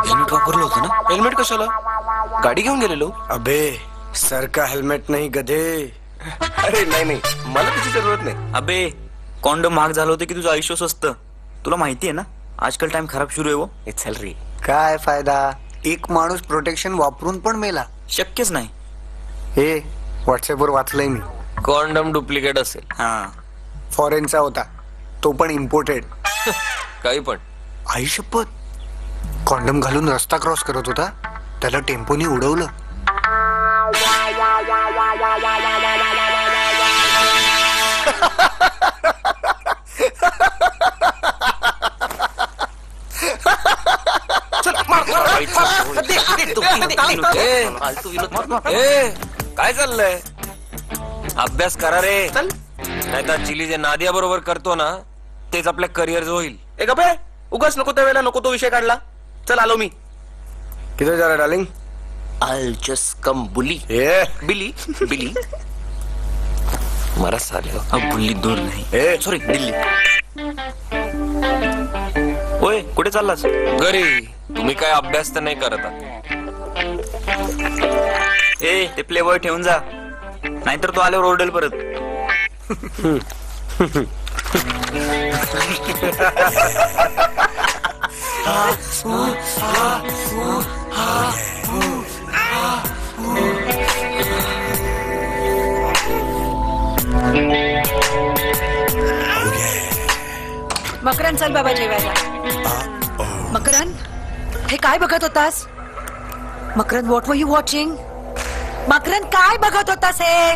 हेल्मेट वापरलं होतं ना? हेल्मेट कशाला? गाडी घेऊन गेलेलो. अबे सर का हेल्मेट नाही गधे. अरे नाही, मला त्याची जरूरत नाही. अबे कॉन्डम महाग झालं होतं की तुझं आयुष्य स्वस्त. तुला माहिती आहे ना, आजकाल टाइम खराब सुरू आहे. वो चल रे. काय फायदा? एक माणूस प्रोटेक्शन वापरून पण मेला. शक्यच नाही. हे व्हॉट्सअपवर वाचलंय मी. कॉन्डम डुप्लिकेट असेल. फॉरेनचा होता, तो पण इम्पोर्टेड. काही पण. आई शपथ, कॉन्डम घालून रस्ता क्रॉस करत होता, त्याला टेम्पोनी उडवलं. काय चाललंय? अभ्यास करा रे. नाही तर चिली जे नादिया बरोबर करतो ना, तेच आपल्या करिअर होईल. ए गबे, उगाच नको त्या वेळेला नको तो विषय काढला. चल आलो मी. किधर जा रहा है डार्लिंग? I'll just come बुली. बिली बिली. मरा साले. अब बुल्ली दूर नाही. सॉरी दिल्ली. ओय कुठे चाललास? घरी. तुम्ही काय अभ्यास तर नाही करत आहात. ए ते प्लेबॉय ठेवून जा, नाहीतर तो आल्यावर ओरडेल परत. मकरन चल बाबा जेवायला. मकरन हे काय बघत होतास? Makaran what were you watching? Makaran काय बघत होतास हे?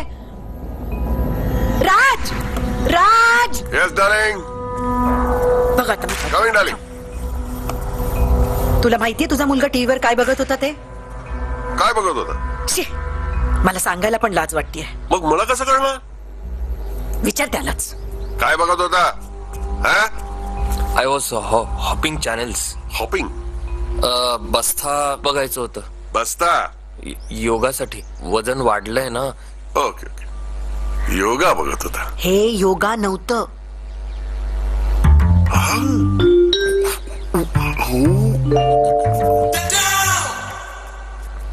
राज राज. Yes darling. बघ आता कमिंग डार्लिंग. तुला माहितीये तुझा मुलगा टीव्हीवर काय बघत होता ते? काय बघत होता? शी, मला सांगायला पण लाज वाटतेय. मग मला कसं कळणार? विचार त्यालाच. काय बघत होता? I was hopping channels. Hopping? बस्ता बघायचं होतं. बस्ता? योगासाठी. वजन वाढलंय ना. Okay okay. योगा बघत होता. हे योगा नव्हतं.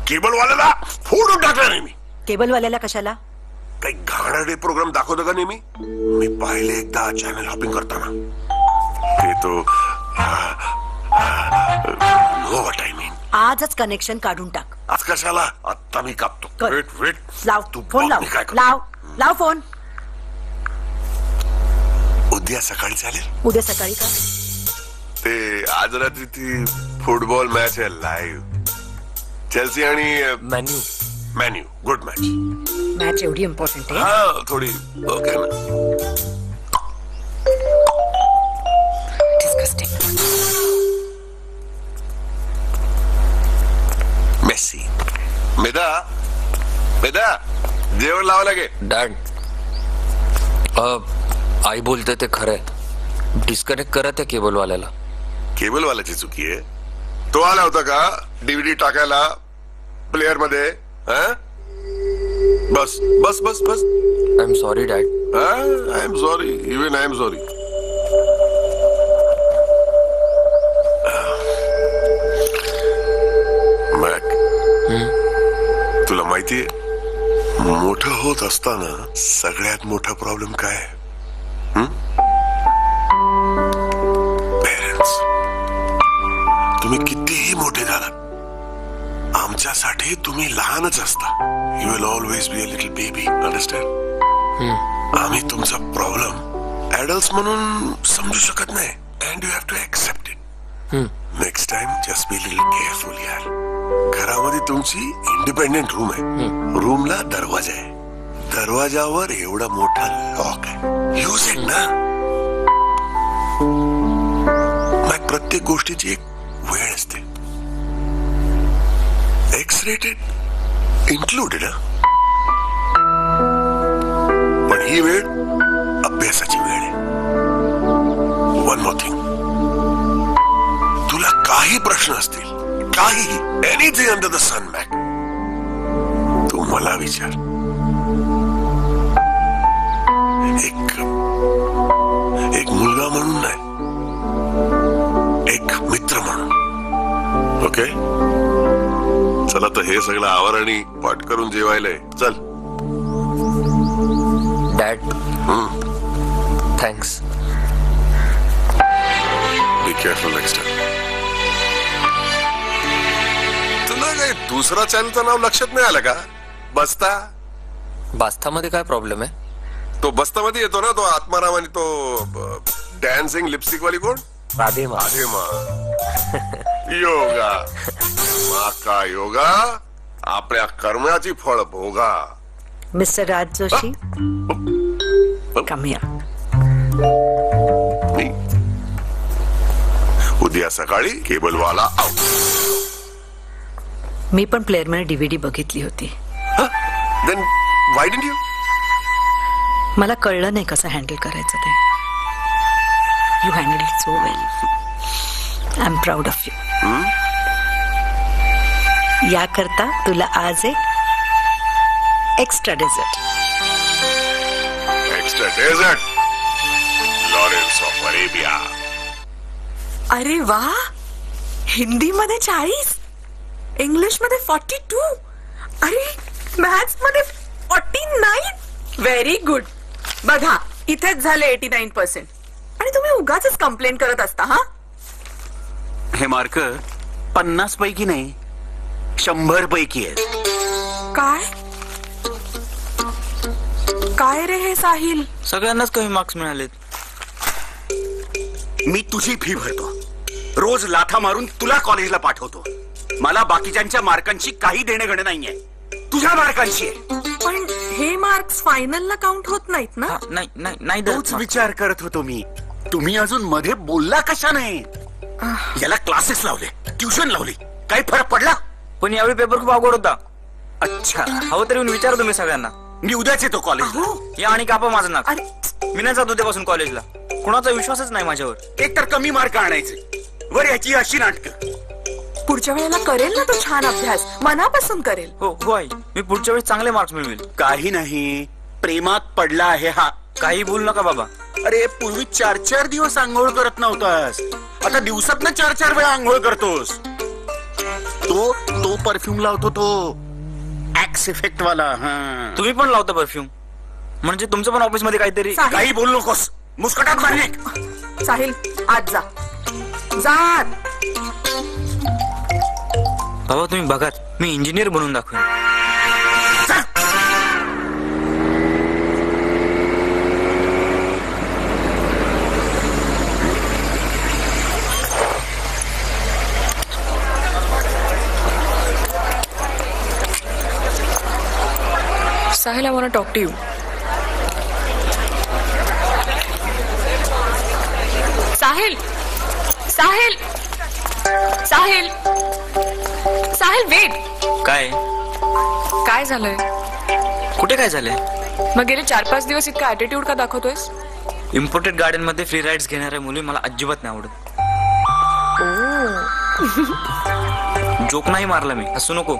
केबलवाल्याला फोडून टाकला नाही मी. केबलवाल्याला कशाला? काही घाणेरडे प्रोग्राम दाखवतो का नेहमी? मी पाहिले एकदा चॅनल हॉपिंग करताना. ते तो नो व्हॉट आय मीन. आजच कनेक्शन काढून टाक. आज कशाला? आता मी कापतो. Wait wait. लाव तू फोन. लाव मी काय करतो? लाव लाव फोन. उद्या सकाळी चालेल? उद्या सकाळी का? ते आज रात्री ती फुटबॉल मॅच आहे लाईव्ह. चेल्सी आणि मॅन्यू. Good match. मॅच एवढी इम्पॉर्टंट आहे? हा थोडी. ओके ना. मेसी. मेदा मेदा जेवण लावा लागेल. डॅड आई बोलते ते खरंय. डिस्कनेक्ट करत आहे केबलवाल्याला. केबलवाल्याची चुकी आहे. तो आला होता का डीव्हीडी टाकायला प्लेअर मध्ये? बस बस बस बस. I am sorry dad. I am sorry. Even I am sorry. Mac, तुला माहितीये मोठं होत असताना सगळ्यात मोठा प्रॉब्लेम काय आहे? पेरेंट्स. तुम्ही कितीही मोठे झालात, आमच्यासाठी तुम्ही लहानच असता. You will always be a little baby. Understand? आम्ही तुमचा प्रॉब्लेम ऍडल्ट्स म्हणून समजू शकत नाही. And you have to accept it. Next time just be little careful यार. घरामध्ये तुमची इंडिपेंडेंट रूम आहे. रूमला दरवाजा आहे. दरवाजावर एवढा मोठा लॉक आहे. यूज इट ना. मग प्रत्येक गोष्टीची एक वेळ असते. X rated included. पण ही वेळ अभ्यासाची वेळ आहे. One more thing. तुला काही प्रश्न असतील, काही, anything under the sun Mac, तू मला विचार. एक मुलगा म्हणून नाही, एक मित्र म्हणून. ओके? चला तर हे सगळं आवर आणि पाठ करून जेवायलाय. चल. Dad thanks. Be careful next time. तुला काही दुसरा चॅनलचं नाव लक्षात नाही आलं का? बस्ता. बास्थामध्ये काय प्रॉब्लेम आहे? तो बस्तामध्ये येतो ना, तो आत्माराम आणि तो डॅन्सिंग लिपस्टिक वाली कोण? राधेमा. योगा. माका योगा. आपल्या कर्माची फळ भोगा. Mister Raj Joshi, come here. उद्या सकाळी केबलवाला आउट. मी पण प्लेअर मध्ये डीव्हीडी बघितली होती. Then why didn't you? मला कळलं नाही कसं हँडल करायचं ते. You handled it so well. I'm proud of you. याकरता तुला आज एक extra dessert. Extra dessert. Lawrence of Arabia. अरे वा, हिंदी मध्ये 40, इंग्लिश मध्ये 42, अरे मॅथ्स मध्ये 49. Very good. बघा इथेच झाले 89%. आणि तुम्ही उगाच कंप्लेंट करत असता. हा, हे मार्क 50 पैकी नाही 100 पैकी आहेत. काय काय रे हे साहिल? सगळ्यांनाच कमी मार्क्स मिळालेत. मी तुझी फी भरतो, रोज लाथा मारून तुला कॉलेजला पाठवतो. मला बाकीच्यांच्या मार्कांची काही देणे घेणे नाहीये, तुझ्या मार्कांची आहे. पण हे मार्क्स फायनलला काउंट होत नाहीत ना? नाही तोच विचार करत होतो मी. तुम्ही अजून मध्ये बोलला कशा नाही? याला क्लासेस लावले, ट्युशन लावली, काही फरक पडला? पण यावेळी पेपर खूप अवघड होता. अच्छा, हवं तरी विचार तुम्ही सगळ्यांना. मी उद्याच येतो कॉलेजला. या आणि कापा माझं नाक. मी नाही जात उद्यापासून कॉलेजला. कुणाचा विश्वासच नाही माझ्यावर. एक तर कमी मार्क आणायचे, वर याची अशी नाटकं. पुढच्या वेळेला करेल ना तो छान अभ्यास, मनापासून करेल. हो आई, मी पुढच्या वेळेस चांगले मार्क्स मिळवेल. काही नाही, प्रेमात पडला आहे हा. काही बोल नका बाबा. अरे पूर्वी 4-4 दिवस आंघोळ करत नव्हतास, आता दिवसात 4-4 वेळा आंघोळ करतोस. तो परफ्यूम लावतो, तो ऍक्स इफेक्ट वाला. तुम्ही पण लावता परफ्यूम, म्हणजे तुमचं पण ऑफिस मध्ये काहीतरी. काही बोलू नकोस, मुस्कटात मारणे. साहिल आज जा जा. बाबा तुम्ही बघा, मी इंजिनियर बनून दाखवेन. Sahil, I want to talk to you. Sahil! Sahil! Sahil! Sahil, wait! काय झालंय? कुठे काय झालंय? मग गेले 4-5 दिवस इतका ऍटिट्यूड का दाखवतोयस? इम्पोर्टेड गार्डन मध्ये फ्री राईड्स घेणाऱ्या मुली मला अजिबात नाही आवडत. जोक नाही मारला मी, हसू नको.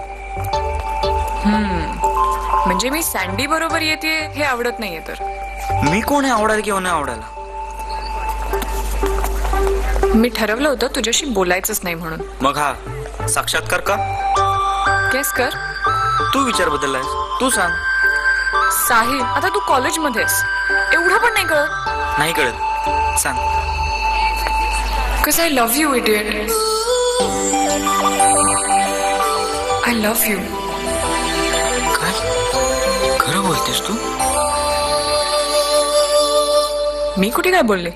म्हणजे मी सँडी बरोबर येते हे आवडत नाहीये तर? मी कोण आहे आवडायला किंवा नाही आवडायला? मी ठरवलं होतं तुझ्याशी बोलायचंच नाही म्हणून. मग हा साक्षात्कार का? केस कर. तू विचार बदललाय, तू सांग. साहिल, आता तू कॉलेजमध्येस, एवढं पण नाही कळत? नाही कळत, सांग. Because I love you, idiot. I love you. काय खरं बोलतेस तू? मी कुठे काय बोलले?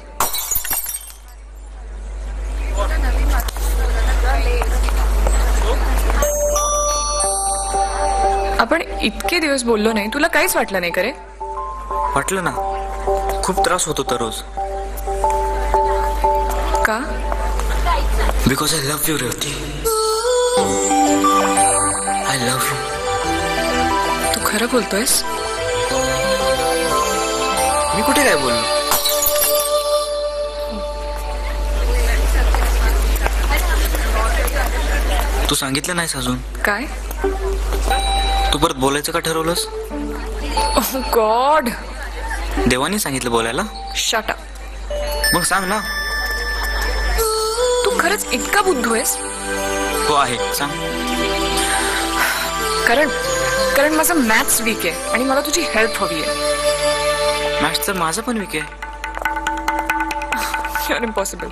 आपण इतके दिवस बोललो नाही, तुला काहीच वाटलं नाही का रे? वाटलं ना, खूप त्रास होत होता रोज. का? Because I love you Revati. I love you. तू खरं बोलतोयस? मी कुठे काय बोललो? तू सांगितलं नाहीस अजून? काय? तू परत बोलायचं का ठरवलंस? ओह गॉड. देवानी सांगितलं बोलायला? Shut up. मग सांग ना. तू खरंच इतका बुद्धू आहेस? हो आहे, सांग. कारण माझं मॅथ्स वीक आहे आणि मला तुझी हेल्प हवी आहे. मॅथ्स तर माझं पण वीक आहे. You're impossible.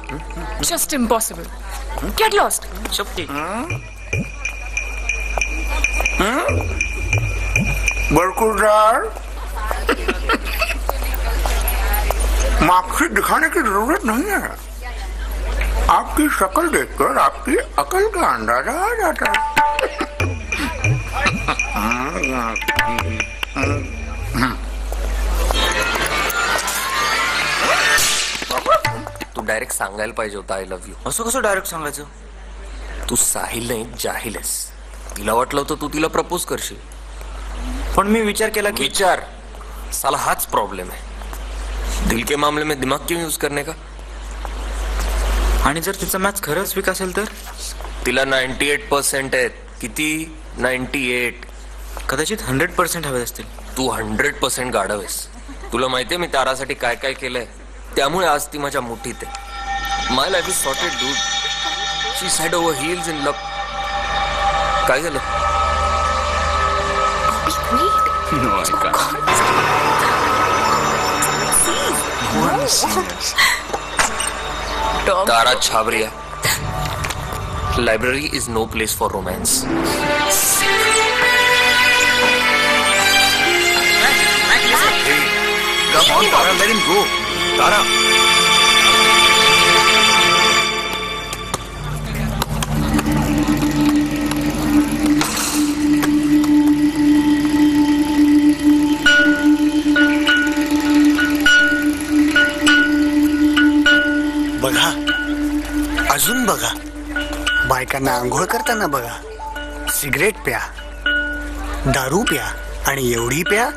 Just impossible. Get lost. Shakti. बरकुरदार, marksheet दिखाने की जरूरत नहीं है. आपकी शक्ल देखकर आपकी अकल का अंदाजा आ जाता है. तू डायरेक्ट सांगायला पाहिजे होता आय लव्ह यू. असं कसं डायरेक्ट सांगायचं? तू साहिल नाही, जाहिल आहेस. तिला वाटलं होतं तू तिला प्रपोज करशील, पण मी विचार केला की विचार साला हाच प्रॉब्लेम है. दिल के मामले में दिमाग क्यों यूज करने का? आणि जर तिचा मॅथ्स खरंच वीक असेल तर? तिला 98% आहेत. किती? 98. कदाचित 100% हवे असतील. तू 100% गाढव आहेस. तुला माहितीये मी तारासाठी काय काय केलंय, त्यामुळे आज ती माझ्या मुठीत आहे. My life is sorted dude. She head over heels in love. काय झालं? तारा Chhabria. Library is no place for romance. Come on, Tara, let him go. Tara. बघा, अजून बघा. बायकांना आंघोळ करताना बघा. सिगरेट प्या, दारू प्या आणि एवढी प्या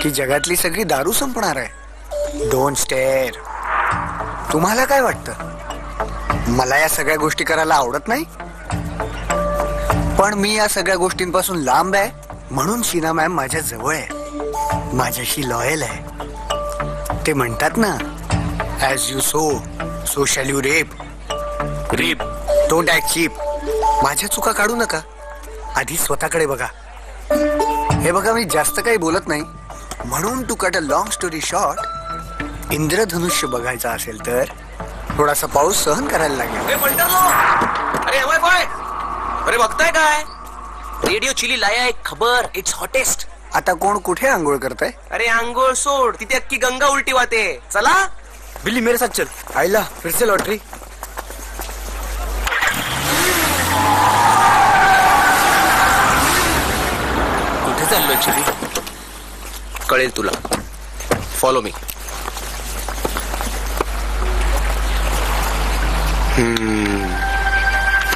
की जगातली सगळी दारू संपणार आहे. Don't stair. तुम्हाला काय वाटतं, मला या सगळ्या गोष्टी करायला आवडत नाही? पण मी या सगळ्या गोष्टींपासून लांब आहे म्हणून शीना मॅम माझ्या जवळ आहे, माझ्याशी लॉयल आहे. ते म्हणतात ना, as you sow shall you reap. Don't act cheap. माझ्या चुका काढू नका, आधी स्वतःकडे बघा. हे बघा, मी जास्त काही बोलत नाही म्हणून to cut a long story short, इंद्रधनुष्य बघायचा असेल तर थोडासा पाऊस सहन करायला लागेल. अरे बघताय काय? रेडिओ चिली लाया एक खबर. It's hottest. आता कोण कुठे आंघोळ करताय? अरे आंघोळ सोड, तिथे अख्खी गंगा उलटी वाहते. चला बिल्ली मेरे साथ चल. आईला फिर से लॉटरी. कुठे चाललोय चिली? कळेल तुला. Follow me.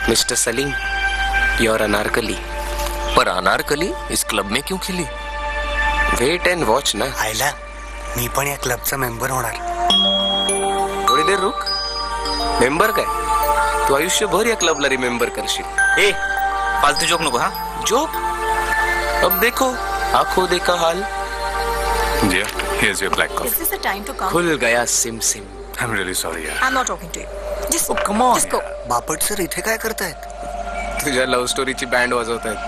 Mister Salim, your Anarkali. Per Anarkali is club में क्यों खिली? वेट एंड वॉच ना. आईला मी पण या क्लबचा मेंबर होणार. थोडी देर रुक. मेंबर काय, तू आयुष्यभर या क्लबला रिमेंबर करशील. ए फालतू जोक नको. हा जोक? अब देखो आंखों देखा हाल. Yeah, here's your black coffee. Is this the time to come? खुल गया सिम सिम. I'm really sorry, yaar. I'm not talking to you. Just come on. Just go. Bapat sir इथे काय करतायत? तुझ्या लव्ह स्टोरीची बँड वाजवतायत.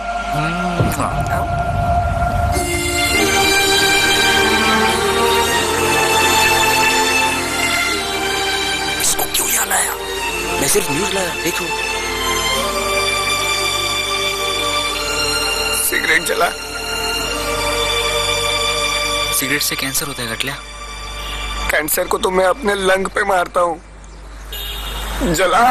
इसको क्यों यहाँ लाया? मैं सिर्फ न्यूज लाया. देखो. सिगरेट जला. सिगरेट से कैंसर होता है गटल्या. कैंसर को तो मैं अपने लंग पे मारता हूँ. जला.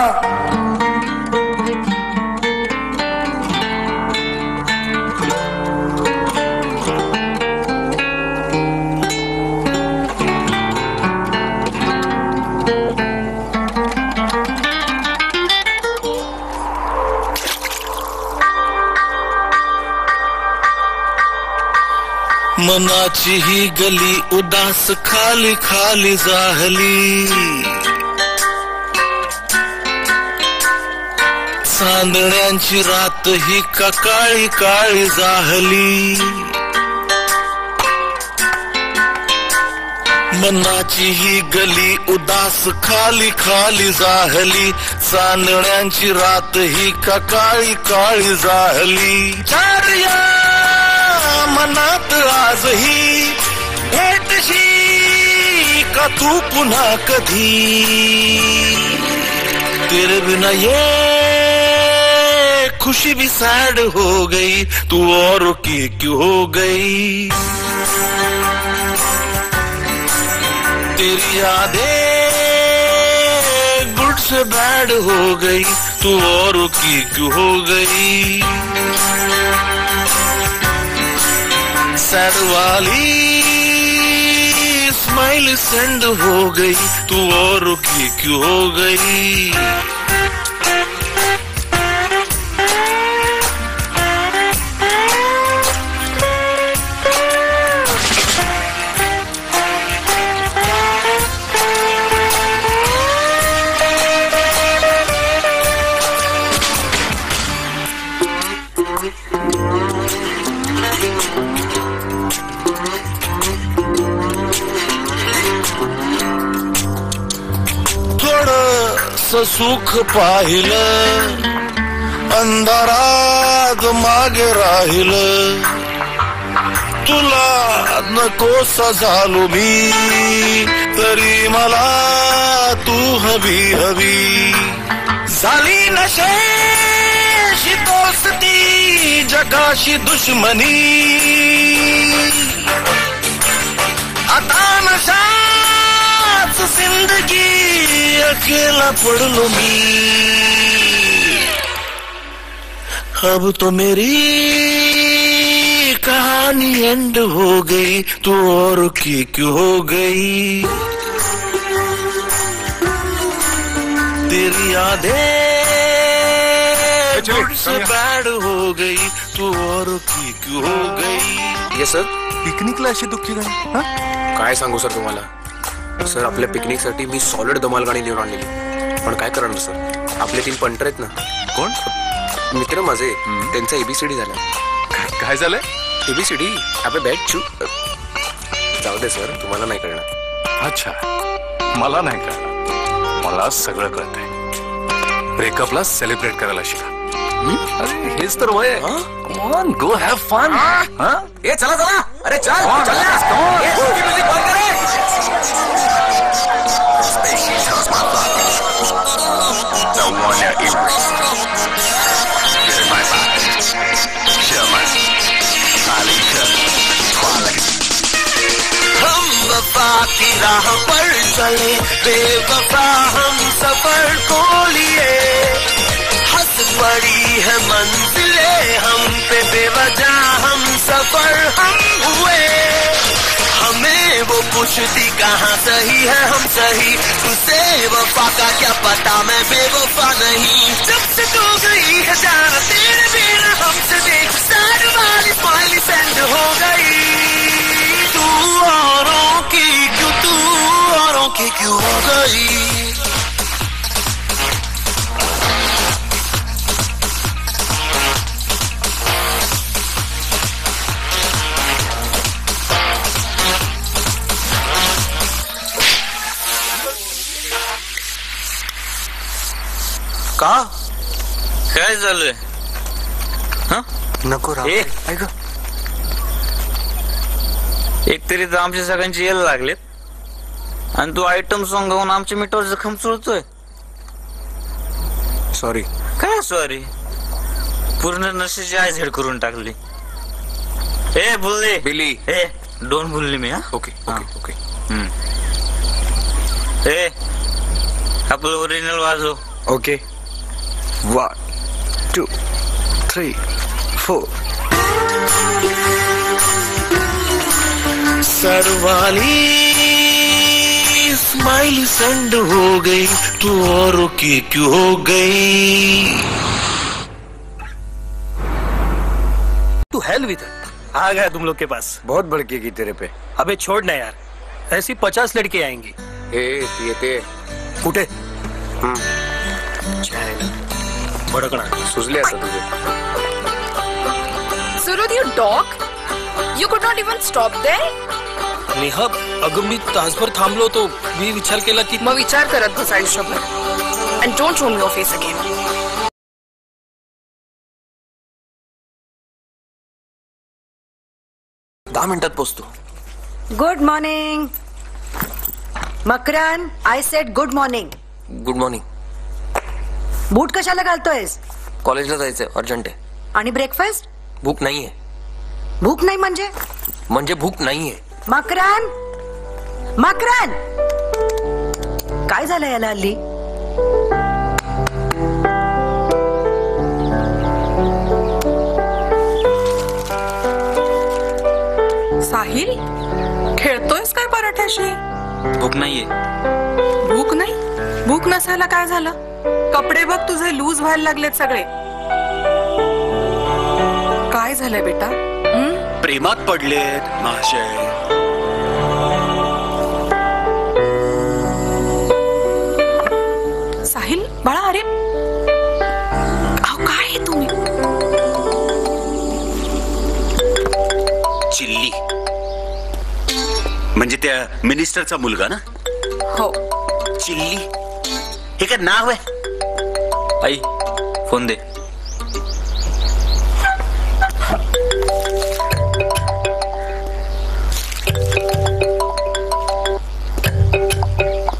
मनाची ही गली उदास खाली खाली झाली. चांदण्यांची रात ही का काळी काळी झाली. मनाची ही गली उदास खाली खाली झाली. चांदण्यांची रात ही का काळी काळी झाली. चार्या मनात आजही भेटशी का तू पुन्हा कधी. तेरे बिना ये खुशी भी सैड हो गई. तू और की क्यों हो गई. तेरी यादें गुड से बैड हो गई. तू और की क्यों हो गई. सैड वाली स्माइल सेंड हो गई. तू और की क्यों हो गई. असं सुख पाहिलं अंधारात मागे राहिलं तुला नकोस झालो मी तरी मला तू हवी हवी झाली नशेशी दोस्ती जगाशी दुश्मनी आता नशाच जिंदगी अकेला पड़लो मी अब तो मेरी कहानी एंड हो गई तू और की क्यों हो गई तेरी यादें मुझसे बैड हो गई तू और की क्यों हो गई ये सर पिकनिकला अशी दुःखी गाणी काय सांगू सर तुम्हाला सर आपल्या पिकनिकसाठी मी सॉलिड धमाल गाणी लिहून आणलेली पण काय करणार सर आपले 3 पंटर आहेत ना कोण मित्र माझे त्यांचा एबीसीडी झाला काय झालंय एबीसीडी अबे बॅग चू जाऊ दे सर तुम्हाला नाही कळणार अच्छा मला नाही कळणार मला सगळं कळतंय ब्रेकअपला सेलिब्रेट करायला शिका अरे हेच तर वय come on go have fun ए चला चला अरे चल म्युझिक बंद कर हम वफा की राह पर चले बेवफा हम सफर को लिए हंस पड़ी है मंजिले हम पे बेवजह हम सफर हम हुए हमें वो पूछती कहाँ सही है हम सही तुझसे वफा का क्या पता मैं बेवफा नहीं जब से तू गई है जान तेरे बिना हमसे देख सारी वाली स्माइली सेंड हो गई तू औरों की क्यों हो गई का काय झालंय नको राव ऐक एक तरी तर आमच्या सगळ्यांची येल लागलेत आणि तू आयटम सॉंग गाऊन आमच्या मिठावर जखम चोळतोय सॉरी काय सॉरी पूर्ण नशेची आय झेड करून टाकली ए बोलले बिली ए डोंट बोलली मी हा ओके ओके ओके ए आपलं ओरिजिनल वाजव ओके 1 2 3 4 सरवाली स्माइल सेंड हो गई तू और की क्यों हो गई तू हेल विद आ गया तुम लोग के पास बहुत भड़केगी तेरे पे अबे छोड़ ना यार ऐसी 50 लड़के आएंगी येते कुठे भडकणार सुचले आता तुझे Surud, you dog? You could not even stop there? Neha अगं मी तासभर थांबलो तो मी विचार केला की मग विचार करत बस आयुष्यभर and don't show me your face again. 10 मिनिटात पोहोचतो. Good morning Makaran I said good morning. Good morning. बूट कशाला घालतोयस? कॉलेजला जायचंय अर्जंट आहे. आणि ब्रेकफास्ट? भूक नाहीये. भूक नाही म्हणजे? म्हणजे भूक नाहीये. मकरन मकरन काय झालं याला हल्ली? साहिल खेळतोयस काय पराठ्याशी? भूक नाहीये. भूक नाही? भूक नसायला काय झालं? कपडे बघ तुझे लूज व्हायला लागलेत सगळे. काय झालंय बेटा? प्रेमात पडलेत महाशय. साहिल बाळा अरे काय आहे तुम्ही? चिल्ली म्हणजे त्या मिनिस्टरचा मुलगा ना? हो. चिल्ली हे काय नाव आहे? आई फोन दे.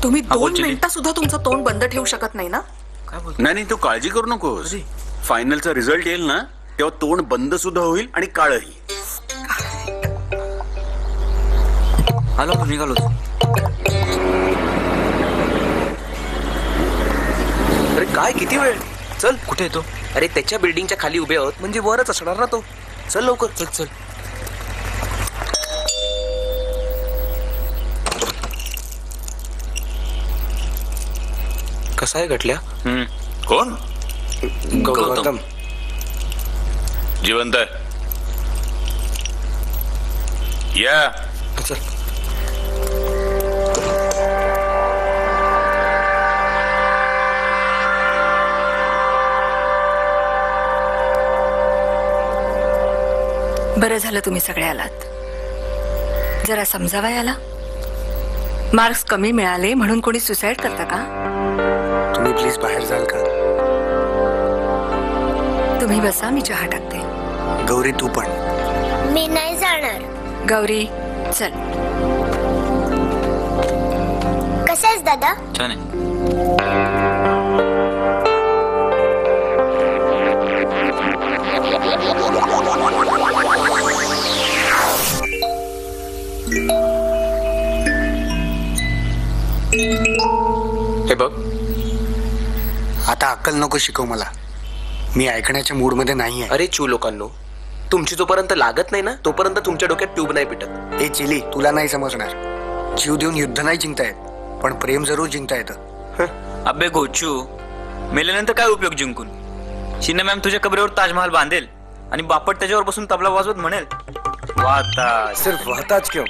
तुम्ही 2 मिनिटं सुद्धा तुमचं तोंड बंद ठेवू शकत नाही ना? नाही तू काळजी करू नकोस. फायनलचा रिझल्ट येईल ना तेव्हा तोंड बंद सुद्धा होईल आणि काळही. आलो निघालो. अरे काय किती वेळ? चल. कुठे येतो? अरे त्याच्या बिल्डिंगच्या खाली उभे आहोत म्हणजे वरच असणार ना तो. चल लवकर. चल चल. कसा आहे गटल्या? कोण? गौतम. जिवंत आहे. या. चल. बरं झालं तुम्ही सगळे आलात. जरा समजावा याला. मार्क्स कमी मिळाले म्हणून कोणी सुसाईड करतं का? तुम्ही प्लीज बाहेर जाल का? तुम्ही बसा, मी चहा टाकते. गौरी तू पण. मी नाही जाणार. गौरी चल. कसा आहेस दादा? छान आहे. हे बघ, आता अक्कल नको शिकव मला. मी ऐकण्याच्या मूड मध्ये नाही आहे. अरे चू लोकांनो, तुमची जोपर्यंत लागत नाही ना तोपर्यंत तुमच्या डोक्यात ट्यूब नाही पिटत. ए चिली, तुला नाही समजणार. जीव देऊन युद्ध नाही जिंकता येत, पण प्रेम जरूर जिंकता येतं. अबे गोचू, मेल्यानंतर काय उपयोग जिंकून? शिन्ना मॅम तुझ्या कबरेवर ताजमहाल बांधेल आणि बापट त्याच्यावर बसून तबला वाजवत म्हणेल वाह. सिर्फ वाहताज क्यों?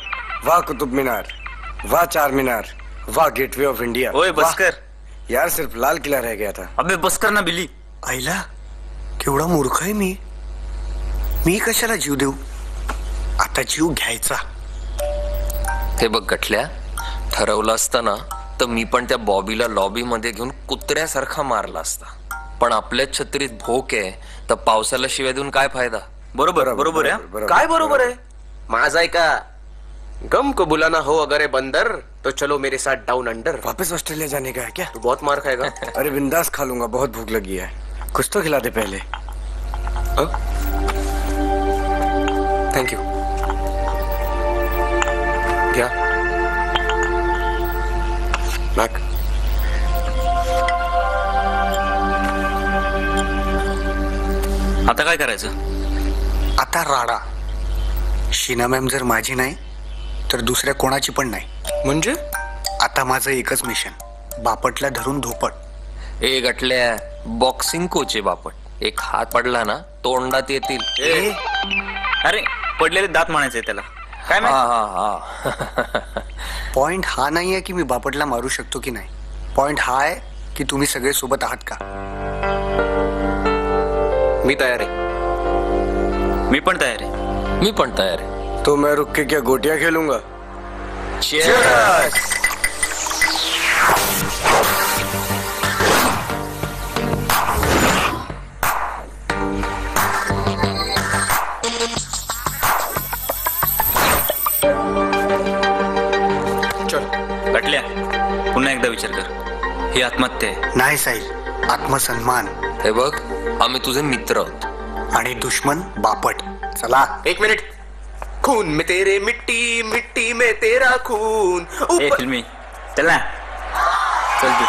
वाह कुतुब मीनार, वाह चार मीनार, वाह गेटवे ऑफ इंडिया. ओए बस कर यार, सिर्फ लाल किला रह गया था. अबे बस कर ना बिली. आईला केवढा मूर्ख आहे मी. मी कशाला जीव देऊ? आता जीव घ्यायचा. ते बघ गठल्या, ठरवलं असतं ना तर मी पण त्या बॉबीला लॉबी मध्ये घेऊन कुत्र्यासारखा मारला असता. पण आपल्याच छत्रीत भोक आहे तर पावसाला शिव्या देऊन काय फायदा? बरोबर बरोबर आहे. काय बरोबर आहे? माझा ऐका, गम को बुलाना हो अगर है बंदर तो चलो मेरे साथ डाउन अंडर. वापस ऑस्ट्रेलिया जाने का है क्या? तू बहुत मार खाएगा. अरे बिंदास खा लूंगा, बहुत भूख लगी है. कुछ तो खिला दे पहले. Thank you. क्या मॅक? आता काय करायचं? आता राडा. शीना मॅम जर माझी नाही तर दुसऱ्या कोणाची पण नाही. म्हणजे आता माझं एकच मिशन, बापटला धरून धोपट. ए गटल्या, बॉक्सिंग कोच आहे बापट. एक हात पडला ना तोंडात येतील. अरे पडलेले दात म्हणायचंय त्याला. काय पॉइंट हा नाही आहे की मी बापटला मारू शकतो की नाही. पॉइंट हा आहे की तुम्ही सगळे सोबत आहात का? मी तयार आहे. मी पण तयार आहे. मी पण तयार आहे. तो मैं रुक के क्या गोटियां खेलूंगा? Cheers! गटल्या, पुन्हा एकदा विचार कर. ही आत्महत्या आहे. नाही साहिल, आत्मसन्मान. हे बघ, आम्ही तुझे मित्र आहोत आणि दुश्मन बापट. चला. एक मिनिट. खून में तेरे मिट्टी, मिट्टी में तेरा खून. ए फिल्मी चल ना. चल तू.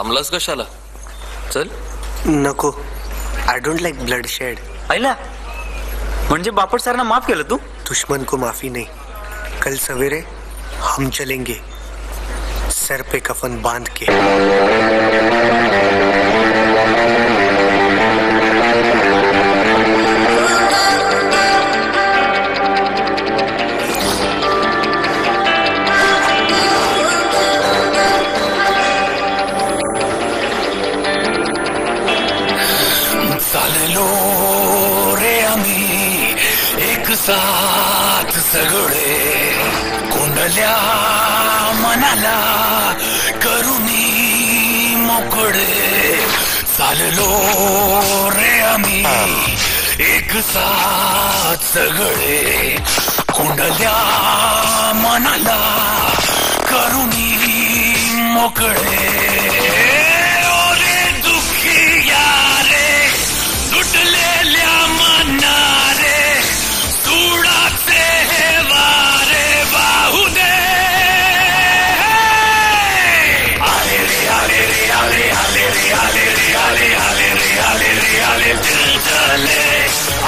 थांबलास कशाला? चल. नको. I don't like blood shed. आईला म्हणजे बापट सरांना माफ केलं तू? दुश्मन को माफी नहीं. कल सवेरे हम चलेंगे सर पे कफन बांध के. चाललो रे आम्ही एक साथ सगळे, कोंडल्या मनाला करुणी मोकळे. चाललो रे आम्ही एक साथ सगळे, कोंडल्या मनाला करुणी मोकळे. ओरे दुःखी यारे तुटलेल्या मनारे, सुडाचे हे वारे वाहू दे. आले रे आले रे आले आले रे आले रे आले आले रे आले रे आले दिल जले.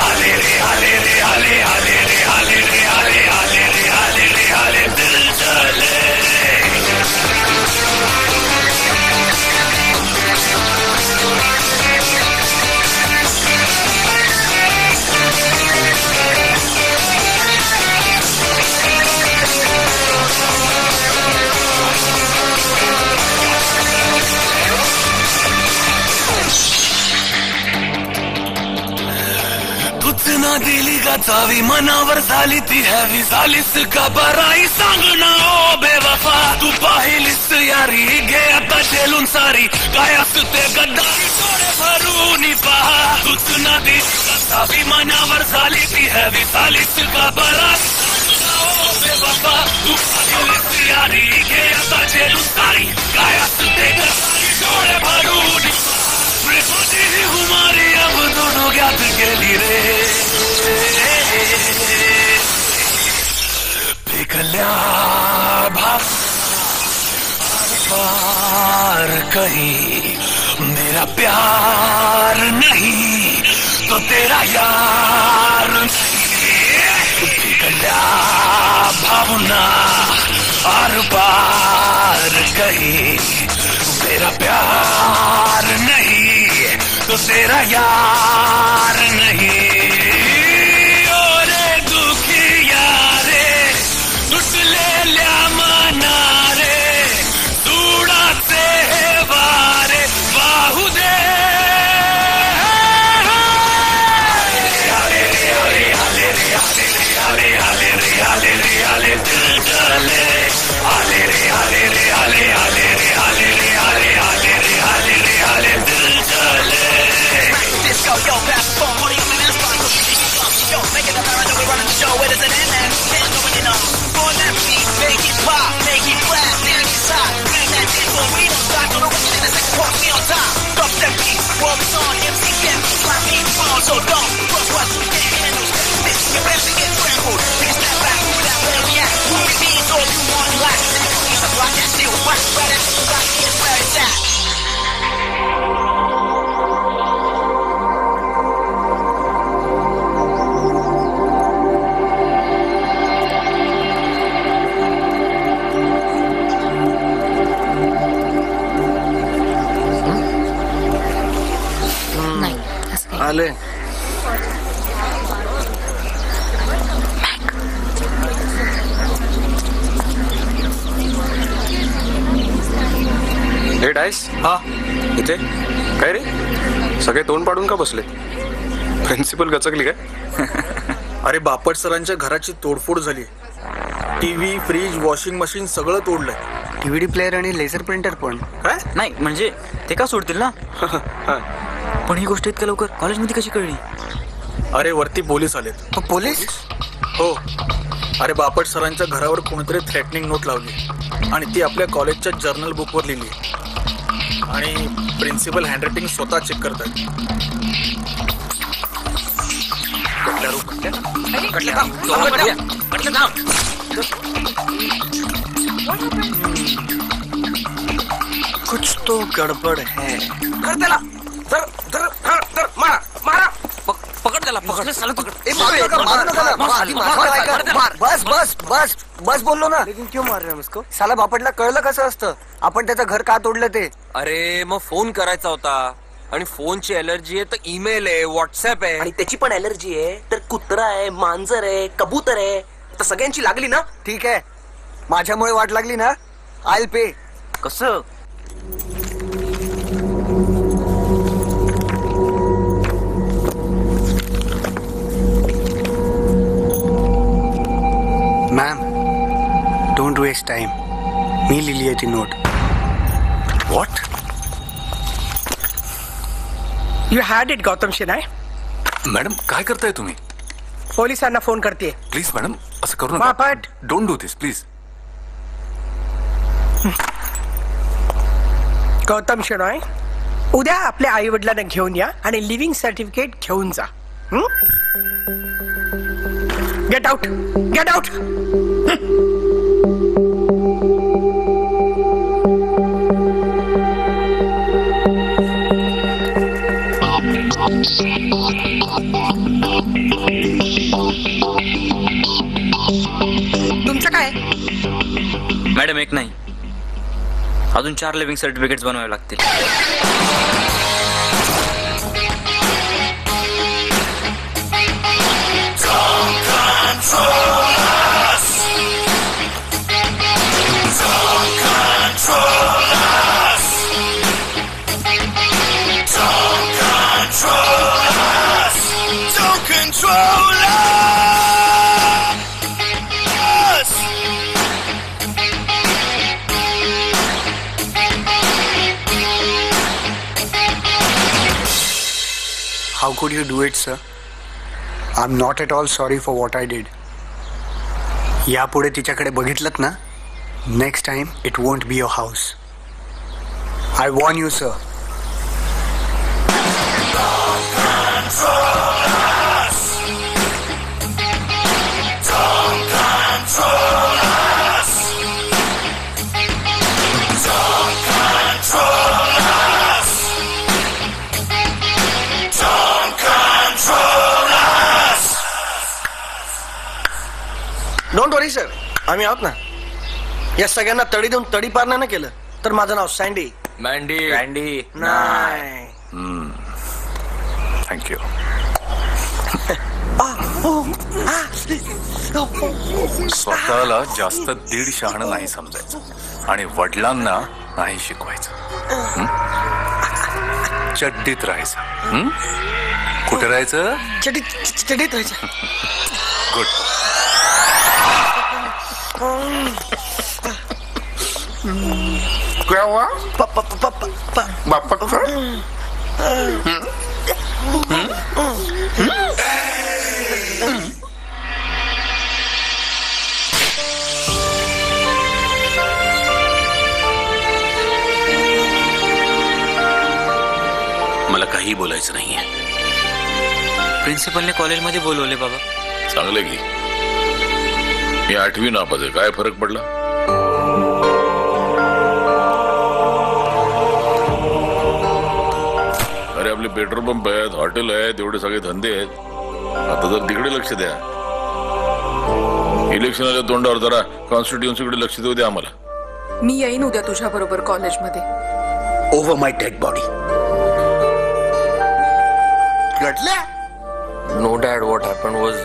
आले रे आले रे आले आले रे आले रे आले आले रे आले रे आले दिल जले. तूच ना दिली का चावी, मनावर झाली ती हॅवी. झालीस का बराई सांग ना ओ बेवफा. तू पाहिलीस यारी, घे आता झेलून सारी. काय असते गद्दारी डोळे भरून पहा. तूच ना दिली का चावी, मनावर झाली ती हॅवी. झालीस का बराई सांग ना ओ बेवफा. तू पाहिलीस यारी, घे आता झेलून सारी. काय असते गद्दारी डोळे भरून पहा. प्रेमाची ही हुमारी अब दोनों ज्ञात गेली रे. पिघल्या भाव पार कहीं, मेरा प्यार नहीं तो तेरा यार नहीं. पिघल्या भावना आर पार कहीं, मेरा प्यार नहीं तो तेरा यार नहीं. ओरे दुखी यारे तुटलेल्या मनारे, सुडाचे हे वारे वाहू दे. आले रे आले आले रे आले रे आले आले रे आले रे आले दिल जले. आले रे आले रे आले आले रे आले रे आले आले रे आले रे आले दिल जले. Disco, yo, pass the phone, money up in this spot. Yo, make it up, I know we running the show. Where does it end? And can't go in, you know. For that beat, make it pop, make it clap, make it stop. Bring that shit for we don't stop. Don't know what you in a second, walk me on top. Drop that beat, roll the song, MC get slap me on. So don't cross what you can't handle. This is your best to get trampled. Take a step back, move that where we at. Who we be, so you want to laugh. Then you can block that shit, watch where that shit got is where it's at. आले. हे डायस. हा इथे काय रे, सगळे तोंड पाडून का बसले? प्रिन्सिपल गचकली काय? अरे बापट सरांच्या घराची तोडफोड झाली. टीव्ही, फ्रीज, वॉशिंग मशीन सगळं तोडलंय. डीव्हीडी प्लेअर आणि लेझर प्रिंटर पण. काय नाही म्हणजे ते का सोडतील ना. पण ही गोष्ट इतक्या लवकर कॉलेजमध्ये कशी कळली? अरे वरती पोलीस आलेत. पोलीस? हो. अरे बापट सरांच्या घरावर कोणीतरी थ्रेटनिंग नोट लावली आणि ती आपल्या कॉलेजच्या जर्नल बुकवर लिहिली. आणि प्रिन्सिपल हँडरायटिंग स्वतः चेक करतात. कुछ तो गडबड है. धर त्याला धर धर धर धर मारा मारा पकड त्याला पकड साला पकड. ए, मारू नका, मारू नका ना. मार. बस बस बस बस बोललो ना. लेकिन क्यों मार रहे हम इसको? साला बापटला कळलं कसं असतं आपण त्याचं घर का तोडलं ते? अरे मग फोन करायचा होता आणि फोनची अलर्जी आहे तर ईमेल आहे व्हॉट्सअप आहे आणि त्याची पण अलर्जी आहे तर कुत्रा आहे मांजर आहे कबूतर आहे तर सगळ्यांची लागली ना. ठीक आहे माझ्यामुळे वाट लागली ना आय पे. कसं मॅम डोंट वेस्ट टाइम. मी लिहिली आहे ती note. What? You had it Gautam Shenoy. Madam काय करताय तुम्ही? पोलिसांना फोन करते. प्लीज मॅडम असं करू नका. Bapat don't do this please. Gautam Shenoy उद्या आपल्या आई वडिलांना घेऊन या आणि लिव्हिंग सर्टिफिकेट घेऊन जा. Get out get out. तुमचं काय? मॅडम एक नाही अजून 4 लिव्हिंग सर्टिफिकेट्स बनवावे लागतील. How could you do it, sir? I'm not at all sorry for what I did. यापुढे तिच्याकडे बघितलत ना, next time it won't be your house. I warn you, sir. Don't worry sir, आम्ही आहोत ना. या सगळ्यांना तडी देऊन तडी पार नाही केलं तर माझं नाव सँडी. मँडी मँडी नाही. थँक्यू. स्वतःला जास्त दीड शहाणं नाही समजायचं आणि वडिलांना नाही शिकवायचं. चड्डीत राहायचं. कुठे राहायचं? चड्डीत राहायचं. गुड. क्या हुआ? बापा का? मला काही बोलायचं नाहीये. प्रिन्सिपलने कॉलेजमध्ये बोलवले बाबा. चांगलं की मी 8वी नापास आहे. काय फरक पडला? अरे आपले पेट्रोल पंप आहेत, हॉटेल आहेत, एवढे सगळे धंदे आहेत. आता जर तिकडे लक्ष द्या. इलेक्शनाच्या तोंडावर जरा कॉन्स्टिट्युन्सीकडे लक्ष देऊ द्या आम्हाला. मी येईन उद्या तुझ्या बरोबर कॉलेजमध्ये. Over my dead body. घडल्या? No dad, what happen was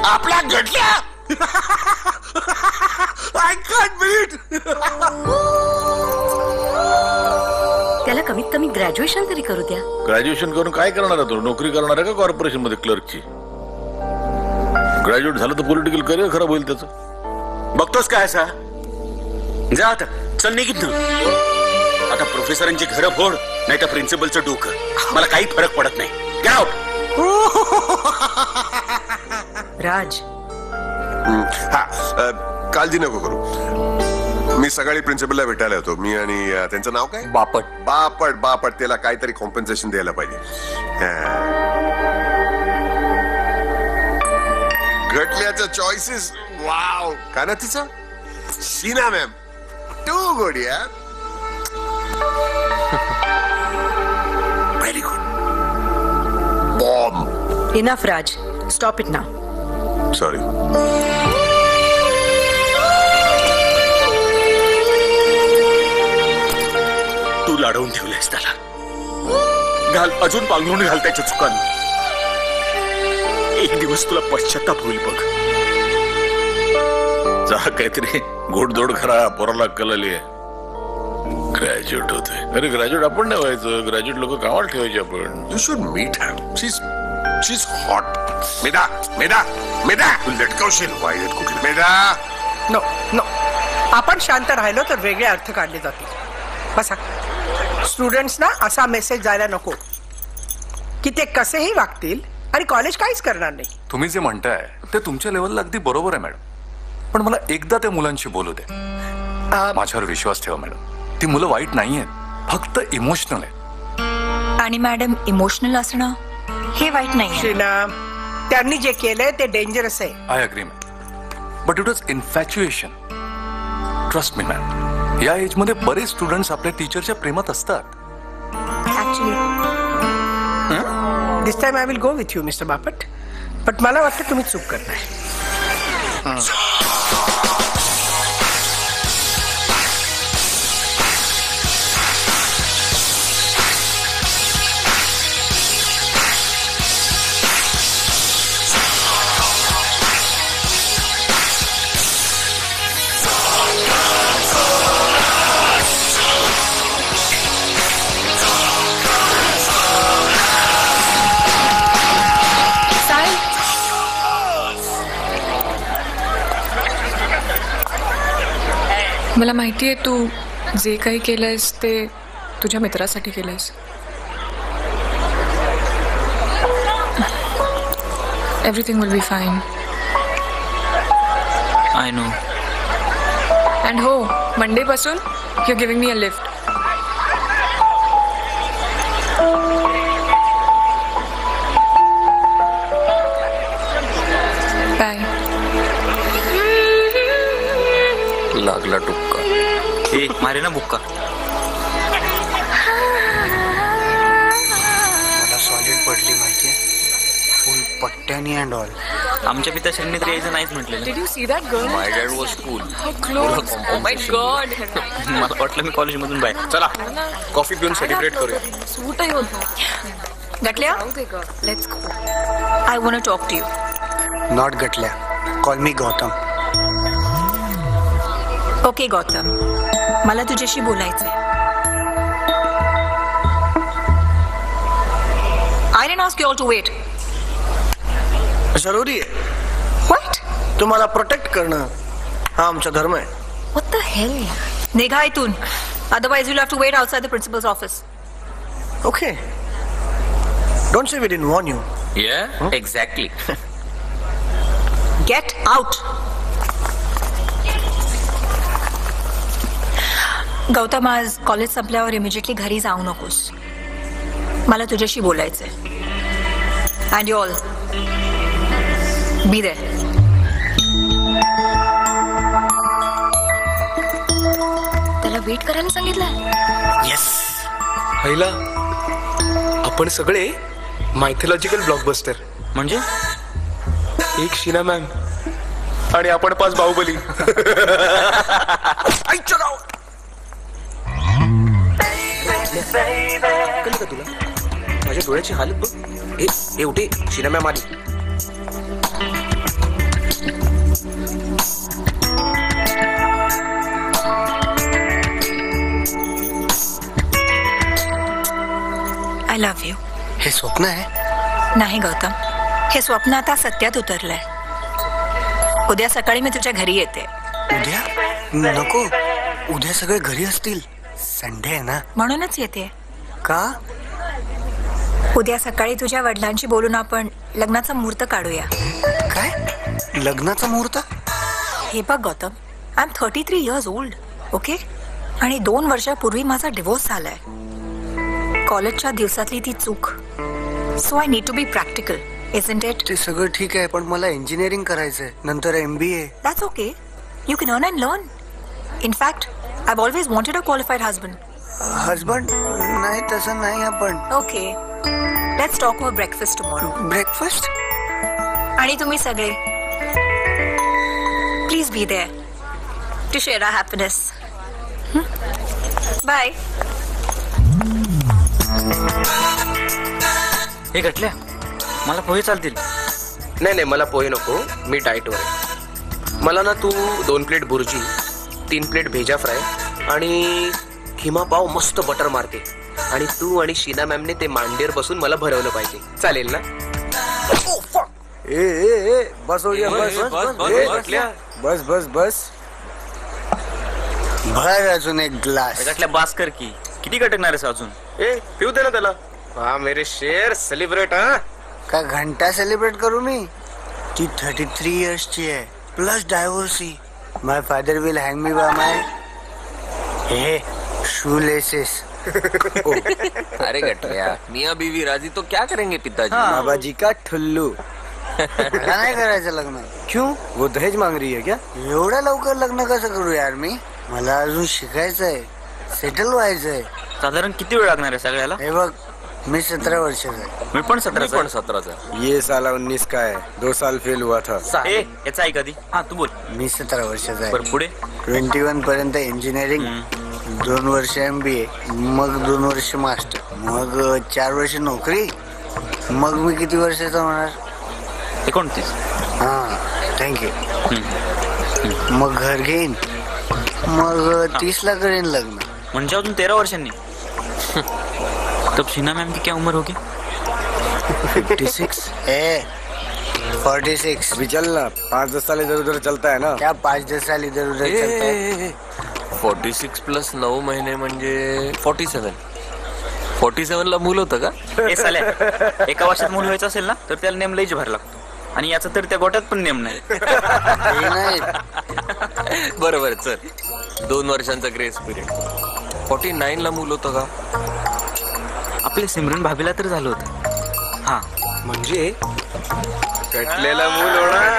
आपल्या घडल्या. I can't believe it. त्याला कमीत कमी ग्रॅज्युएशन तरी करू द्या. ग्रॅज्युएशन करून काय करणार आहे? तो नोकरी करणार आहे का कॉर्पोरेशन मध्ये क्लर्कची? ग्रॅज्युएट झालं तर पॉलिटिकल करिअर खराब होईल त्याचं. बघतोस काय असा? जा आता, चल निघित ना. आता प्रोफेसरांची घरं फोड नाही तर प्रिन्सिपलचं डोकं. मला काही फरक पडत नाही. Get out. राज हा काळजी नको करू. मी सकाळी प्रिन्सिपलला भेटायला होतो. मी आणि त्यांचं नाव काय? बापट. बापट बापट. त्याला काहीतरी कॉम्पन्सेशन द्यायला पाहिजे. घटल्याचं चॉईसेस. वाव. काय ना तिचं शीना मैम टू गुड यार. Very good. Bomb. Enough Raj, stop it now. Sorry. तू लाडवून ठेवलेस त्याला. घाल, अजून पांघरून घाल त्याच्या चुकांना. एक दिवस तुला पश्चाताप होईल बघ. जा काहीतरी गोडधोड खरा, पोराला कळली आहे. ग्रॅज्युएट होते. अरे ग्रॅज्युएट आपण नाही व्हायचं, ग्रॅज्युएट लोक कामाला ठेवायचे आपण. You should meet her. She is hot. Medha Medha Medha तू लटकवशील वाईट कुठली. मेधा. नो नो, आपण शांत राहिलो तर वेगळे अर्थ काढले जातील. बसा. स्टुडंट्सना असा मेसेज जायला नको की ते कसेही वागतील आणि कॉलेज काहीच करणार नाही. तुम्ही जे म्हणताय ते तुमच्या लेवलला अगदी बरोबर आहे मॅडम, पण मला एकदा त्या मुलांशी बोलू दे. माझ्यावर विश्वास ठेवा मॅडम, ती मुलं वाईट नाही आहेत, फक्त इमोशनल आहेत. आणि मॅडम, इमोशनल असणं हे वाईट नाही. शीना, त्यांनी जे केलंय ते डेंजरस आहे. I agree ma'am, but it was infatuation. Trust me ma'am, या एज मध्ये बरेच स्टुडंट्स आपल्या टीचरच्या प्रेमात असतात. This time I will go with you mister Bapat, but मला वाटतं तुम्ही चूक करताय. मला माहिती आहे तू जे काही केलंयस ते तुझ्या मित्रासाठी केलंयस. Everything will be fine. I know. And हो, मंडे पासून you are giving me a lift. Bye. लागला टुक्का. ए मारे ना बुक्का. मला सॉलिड पडली माहितीये, फुल पट्ट्यानी अँड ऑल. आमच्या पिताश्रींनी तरी यायचं नाहीच म्हटलेलं. Did you see that girl? My dad was cool. How close. Oh my god. मला वाटलं मी कॉलेज मधून बाहेर. चला कॉफी पिऊन सेलिब्रेट करूया. सूटही होत. गटल्या, let's go. I want to talk to you. Not गटल्या, call me Gautam. Okay Gautam, मला तुझ्याशी बोलायचंय. I didn't ask you all to wait. जरुरी आहे. व्हॉट? तुम्हाला प्रोटेक्ट करणं हा आमचा धर्म आहे. व्हॉट द हेल. निघा इथून, otherwise you'll have to wait outside the principal's office. Okay. Don't say we didn't warn you. Yeah, exactly. Get out. Gautam, आज कॉलेज संपल्यावर इमिजिएटली घरी जाऊ नकोस. मला तुझ्याशी बोलायचंय. And you all be there. त्याला वेट करायला सांगितलं. येस. पहिला आपण सगळे मायथॉलॉजिकल ब्लॉकबस्टर. म्हणजे एक शीना मॅम आणि आपण 5 बाहुबली. आईच्या गाव. कळलं का तुला? माझ्या डोळ्याची हालत बघ. ए उठे, शीना मॅम आली. I love you. हे स्वप्न आहे? नाही गौतम, हे स्वप्न आता सत्यात उतरलंय. उद्या सकाळी मी तुझ्या घरी येते. उद्या नको, उद्या सगळे घरी असतील. संडे आहे ना. म्हणूनच येते. का? उद्या सकाळी तुझ्या वडिलांशी बोलून आपण लग्नाचा मुहूर्त काढूया. काय? लग्नाचा मुहूर्त? हे बघ Gautam, I am 33 years old. Okay, आणि 2 वर्षापूर्वी माझा डिवोर्स झालाय. कॉलेजच्या दिवसातली ती चूक. So I need to be practical, isn't it? ते सगळं ठीक आहे, पण मला इंजिनिअरिंग करायचंय, नंतर MBA. That's okay, you can earn and learn. In fact, I've always wanted a qualified husband. Husband नाही तसं नाही आपण. Okay. Let's talk over breakfast tomorrow. Breakfast? आणि तुम्ही सगळे please be there to share our happiness. Bye. हे घटल्या मला पोहे चालतील. नाही मला पोहे नको, मी डाएटवर आहे. मला ना तू 2 प्लेट बुर्जी, 3 प्लेट भेजा फ्राय आणि खिमा पाव मस्त बटर मारते. आणि तू आणि शीना मॅमने ते मांडीवर बसून मला भरवलं पाहिजे. चालेल ना? ए बस हो गया, बस बस बस. भर अजून एक ग्लास. घटल्या बास कर की, किती गटकणार आहेस अजून? पिऊ दे ना त्याला. हा मेरे शेर सेलिब्रेट. हा का घंटा सेलिब्रेट करू मी? ती 33 इयर्सची आहे plus divorcee. My father will hang me by my shoe laces. अरे गटरिया, मियाँ बीवी राजी तो क्या करेंगे पिताजी? बाबा जी का ठुल्लू. मला नाही करायचं लग्न. क्यों? वो दहेज मांग रही है क्या? एवढ्या लवकर लग्न कसं करू यार मी? मला अजून शिकायचंय, सेटल व्हायचंय. साधारण किती वेळ लागणार आहे सगळ्याला? हे बघ, मी 17 वर्षाचा आहे. मी पण 17चा. ये साला 19 का है, 2 साल फेल हुआ था. याचा ऐक आधी. हा तू बोल. मी 17 वर्षाचा आहे. बरं पुढे? 21 पर्यंत इंजिनिअरिंग, 2 वर्ष MBA, मग 2 वर्ष मास्टर, मग 4 वर्ष नोकरी. मग मी किती वर्षाचा होणार? 29. हा थँक्यू. मग घर घेईन, मग 30ला करेन लग्न. म्हणजे अजून 13 वर्षांनी. तब शीना मैम की क्या उम्र होगी? 56. 46. अभी चल ना, 5-10 साल इधर उधर चलता है ना. क्या 5-10 साल इधर उधर चलता है? 46 प्लस 9 महिने म्हणजे 47. 47 ला मूल होतं का? हे साल्या, एका वर्षात मूल व्हायचं असेल ना तर त्याला नेम लईच भर लागतो. आणि याचा तर त्या गोट्यात पण नेम नाही. बरोबर चल, 2 वर्षांचा ग्रेस पिरियड. 49 ला मूल होतं का? आपल्या सिमरन भाभीला तर झालं होतं. हा म्हणजे कटलेला मूल होणार.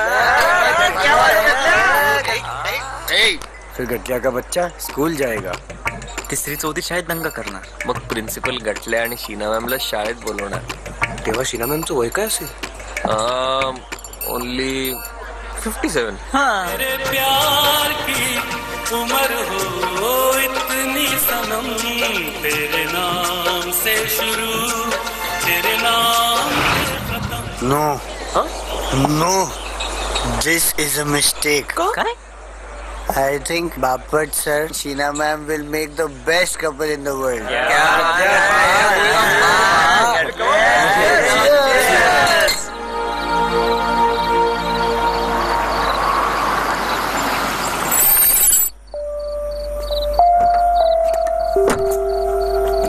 फिर गटिया का बच्चा स्कूल जाएगा. 3री-4थी शाळेत दंगा करणार. मग प्रिन्सिपल गटल्या आणि शीना मॅमला शाळेत बोलवणार. तेव्हा शीना मॅमचं वय काय असेल? ओनली 57. तेरे प्यार की उम्र हो इतनी सनम, तेरे नाम से शुरू, तेरे नाम से खत्म. No, this is a mistake. काय? I think Bapat sir, Sheena ma'am will make the best couple in the world.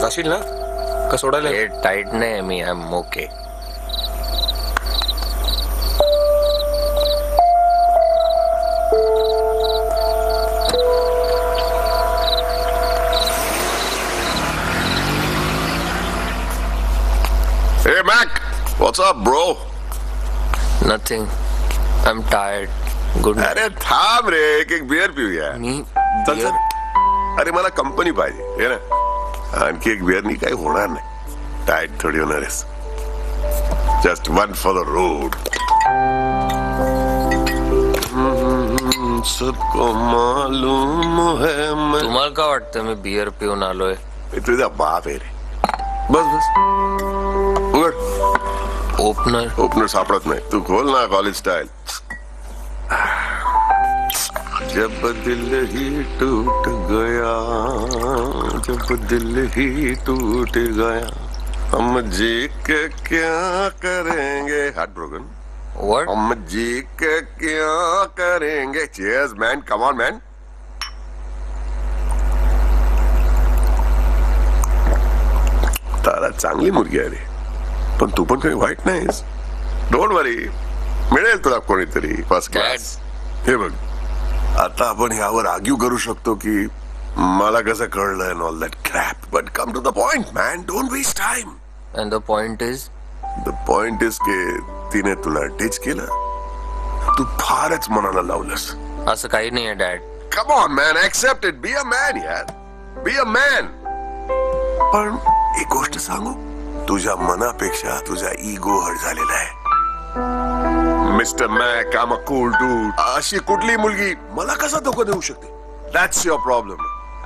जाशील ना का सोडायला? हे टाईट नाही, मी I am okay. Hey Mac, what's up, bro? Nothing. I'm tired. Good night. अरे थांब रे, एक बियर पिऊया. चल चल. अरे मला कंपनी पाहिजे, हे ना. आणखी एक बियर नी काही होणार नाही. टाईट थोडी होणार आहेस. Just one for the road. सबको मालूम है मैं. तुम्हाला काय वाटतं मी बियर पिऊन आलोय? तुझा बाप आहे रे. बस बस उघड. ओपनर सापडत नाही. तू खोल ना कॉलेज स्टाईल. जब दिल ही टूट गया, जब दिल ही टूट गया, हम जी के क्या करेंगे. Heart broken. What? हम जी के क्या करेंगे. Cheers man, come on man. तारा चांगली मुलगी आहे रे, पण तू पण काही वाईट नाहीस. डोंट वरी, मिळेल तुला कोणीतरी फर्स्ट क्लास. हे बघ, आता आपण यावर आर्ग्यू करू शकतो की मला कसं कळलं and all that crap, but come to the point man, don't waste time. And the point is? The point is की तिने तुला डिच केलं. तू फारच मनाला लावलंस. असं काही नाहीये dad. Come on man, accept it, be a man यार, बी अ मॅन. पण एक गोष्ट सांगू, तुझ्या मनापेक्षा तुझा इगो हर्ट झालेला आहे. Mister Mac, I am a cool dude. अशी कुठली मुलगी मला कसा धोका देऊ शकते? That's your problem.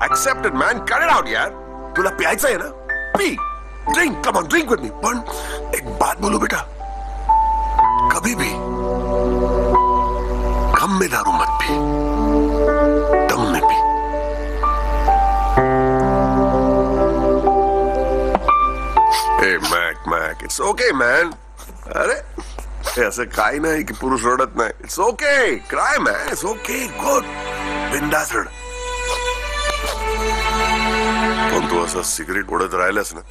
Accept it man, cut it out यार. तुला प्यायचं आहे ना, P, drink, come on drink with me. पण एक बात बोलू बेटा, कभी भी गम में दारू मत पी, दम में P. A Mac Mac, it's okay man. अरे हे असं काही नाही की पुरुष रडत नाही. It's okay, cry man, it's okay, good, बिंदास रड. पण तू असं सिगरेट ओढत राहिलास ना,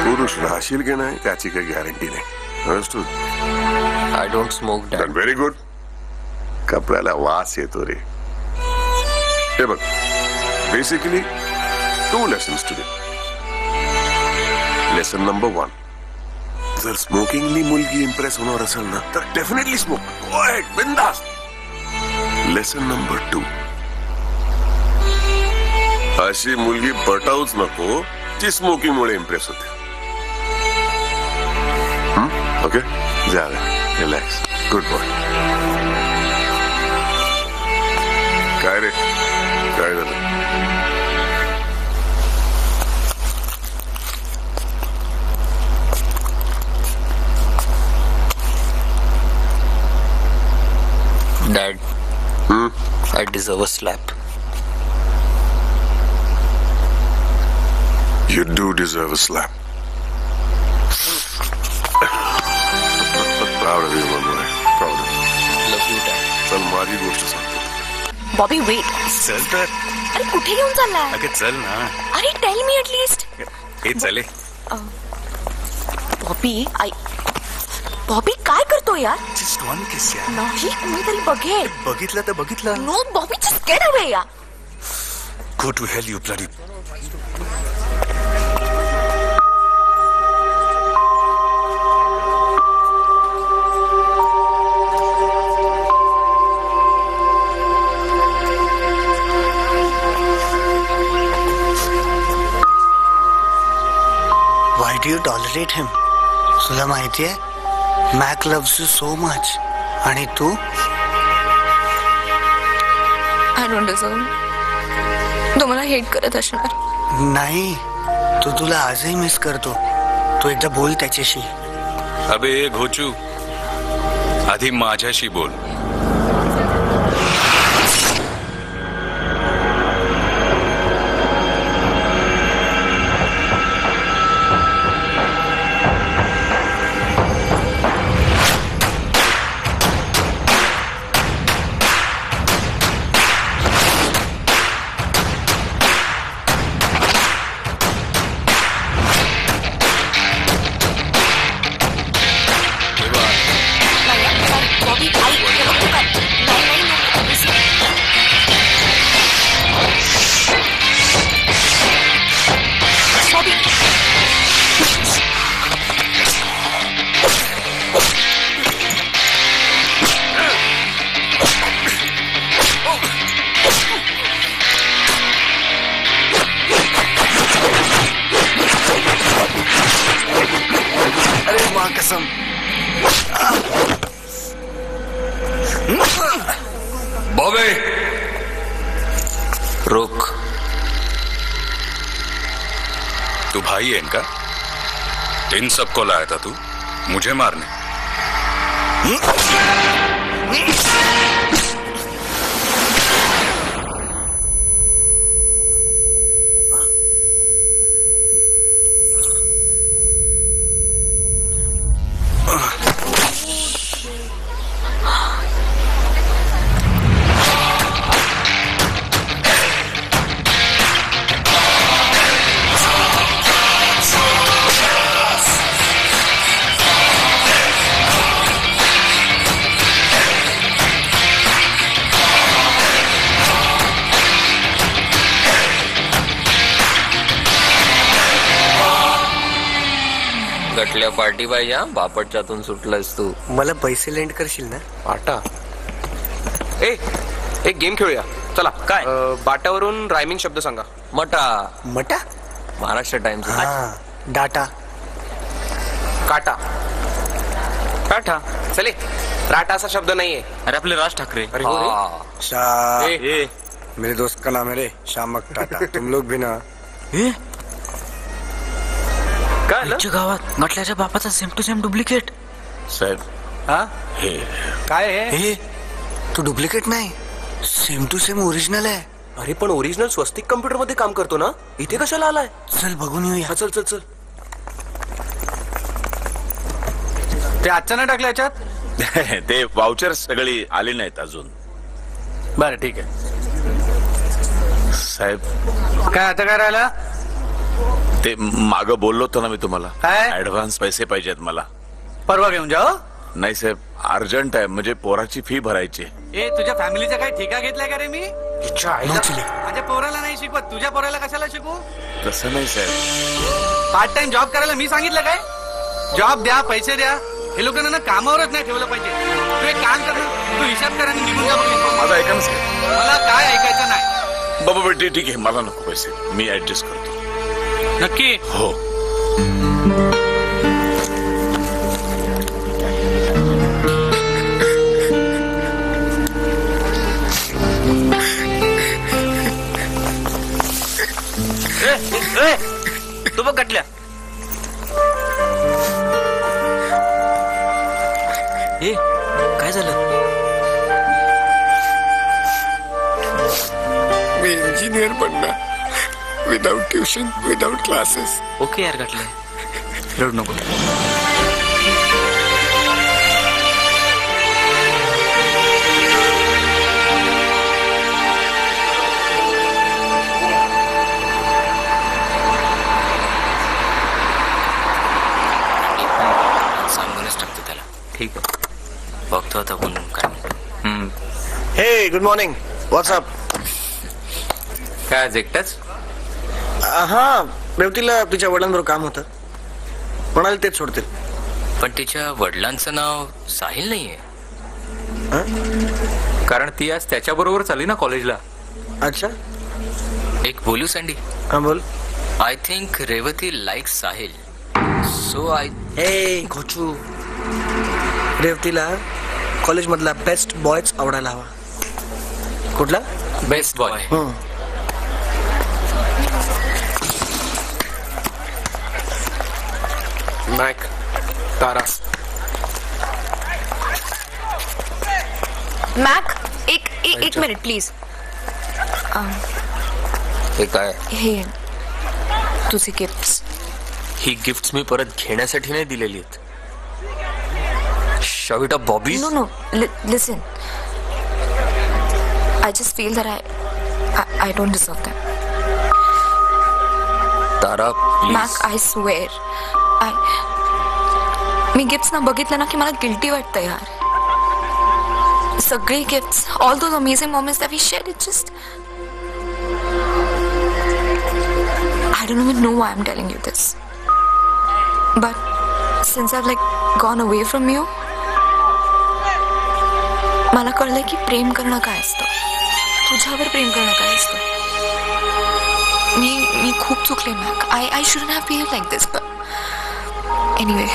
पुरुष राहशील की नाही त्याची काही गॅरंटी नाही. I don't smoke dad. Very good. कपड्याला वास येतो रे. हे बघ, basically 2 lessons today. Lesson number 1, जर स्मोकिंगनी मुलगी इम्प्रेस होणार असेल ना तर डेफिनेटली स्मोक, गो अहेड, बिंदास. लेसन नंबर 2, अशी मुलगी पटावूच नको जी स्मोकिंग मुळे इम्प्रेस होते. ओके, जा, रिलॅक्स, गुड बॉय. काय रे, काय झालं? Dad, I deserve a slap. You do deserve a slap. Proud of you, my boy. Proud of you. Love you, Dad. चल माझी गोष्ट सांगतो. बॉबी वेट. चल तर. अरे कुठे घेऊन चाललाय? अगं चल ना. अरे टेल मी ऍटलीस्ट. हे चले. बॉबी काय करतो यार? जस्ट वन किस यार. नाही, कोणीतरी बघेल. बघितलं तर बघितलं. No Bobby, just get away यार. Go to hell you bloody. Why do you tolerate him? तुला माहितीये, Mac loves you so much. आणि तू? I don't deserve. तो मला हेट करत असणार. नाही, तो तुला आजही मिस करतो. तू एकदा बोल त्याच्याशी. अबे घोचू, आधी माझ्याशी बोल. कसम. बॉबे रुक. तू भाई है इनका? इन सबको लाया था तू मुझे मारने? गटल्या पार्टी पाहिजे. बापटच्यातून सुटलायस तू. मला पैसे लेंड करशील ना? पाटा. एक गेम खेळूया चला. काय बाटावरून रायमिंग शब्द सांगा. मटा. मटा. महाराष्ट्र टाइम्स. डाटा. काटा. काटा. चले. राटा असा शब्द नाहीये. अरे आपले राज ठाकरे. अरे हो रे. मेरे दोस्त का नाम है रे शामक टाटा. तुम लोग भी ना. काय गावात म्हटल्याच्या बापाचा सेम टू सेम डुप्लिकेट. साहेब काय हे तू डुप्लिकेट नाही सेम टू सेम ओरिजिनल आहे. अरे पण ओरिजिनल स्वस्तिक कम्प्युटर मध्ये काम करतो ना. इथे कशाला आलाय. चल बघून येऊया. चल चल चल. ते आजच्या नाही टाकलं याच्यात. ते वाउचर सगळी आली नाहीत अजून. बरं ठीक आहे साहेब. काय आता काय राहिलं. ते माग बोललो होतो ना मी तुम्हाला. काय? ऍडव्हान्स पैसे पाहिजेत मला. परवा घेऊन जाओ. नाही साहेब अर्जंट आहे म्हणजे पोराची फी भरायची. ए तुझ्या फॅमिलीचा काही ठेका घेतलाय का रे मी. माझ्या पोराला नाही शिकवत तुझ्या पोराला कशाला शिकू. तसं नाही साहेब. पार्ट टाइम जॉब करायला मी सांगितलं काय. जॉब द्या पैसे द्या. हे लोकांना ना कामावरच नाही ठेवलं पाहिजे. तू एक काम कर ना तू हिसाब कर आणि निघून जा. माझा ऐका ना साहेब. मला काय ऐकायचं नाही. बाबा ठीक आहे मला नको पैसे मी ऍडजस्ट करतो. नक्की. हो. तू बघ कटल्या. ए काय झालं. मी इंजिनियर बनणार without tuition without classes. Okay यार कटल्या रडू नको. सांगूनच टाकतो त्याला. ठीक आहे बघतो आता बोलून काय. हे गुड मॉर्निंग. व्हॉट्सअप. काय आज एकटाच. हा रेवतीला तिच्या वडिलांबरोबर काम होतं. म्हणाले तेच सोडतील. पण तिच्या वडिलांचं नाव साहिल नाहीये. कारण ती आज त्याच्याबरोबर चालली ना कॉलेजला. अच्छा. एक बोलू सँडी. हा बोल. I think Revati like Sahil so I. हे घोचू रेवतीला कॉलेज मधला बेस्ट बॉयच आवडायला हवा. कुठला बेस्ट बॉय. मॅक तारा. मॅक एक मिनिट प्लीज. हे काय. हे तुझे गिफ्ट्स. ही गिफ्ट्स मी परत घेण्यासाठी नाही दिलेली आहेत. शविटा Bobby. No listen. I just feel that I don't deserve them. Tara please. Mac, I swear. मी गिफ्ट्स ना बघितलं ना की मला गिल्टी वाटतं यार. सगळे gifts all those amazing moments that we shared, it just I don't even know why I'm telling you this. But since I've like gone away from you, मला कळलंय की प्रेम करणं काय असतं. तुझ्यावर प्रेम करणं काय असतं. मी खूप चुकले Mac. I shouldn't have behaved like this, but anyway,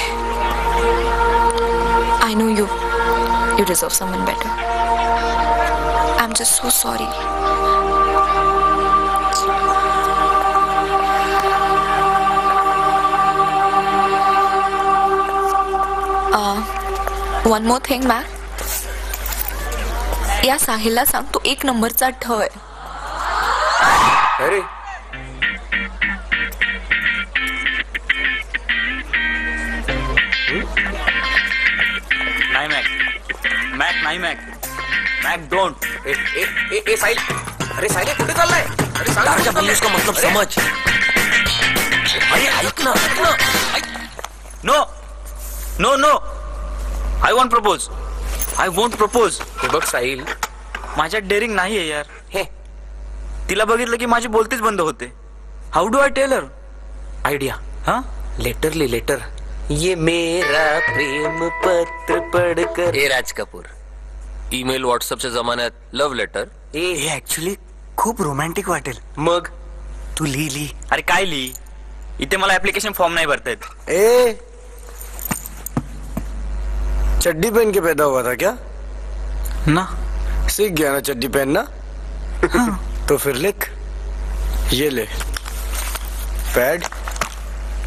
I know you deserve someone better. I'm just so sorry. One more thing, Mac. या साहिलला सांग तो 1 नंबरचा ठ आहे. अरे नाही मॅक. मॅक नाही मॅक. Mac don't. ए साहिल. अरे साहिल कुठे चाललाय. अरे ताराच्या बोलण्यास का मतलब समझ. अरे ऐक ना. No no no. I want propose. I won't propose. हे बघ साहिल माझ्यात डेअरिंग नाहीये यार. हे तिला बघितलं की माझी बोलतेच बंद होते. How do I tell her. Idea. हा लेटर ले लेटर. ये मेरा प्रेम पत्र पढ़कर. ए राज कपूर ईमेल व्हॉट्सअपच्या जमान्यात लव्ह लेटर हे ऍक्च्युली खूप रोमॅन्टिक वाटेल. मग तू लिही. अरे काय लिही? इथे मला ऍप्लिकेशन फॉर्म नाही भरता येत. ए चड्डी पहन के पैदा हुआ था क्या? ना. सीख गया ना चड्डी पहनना? तो फिर लिख. ये ले पैड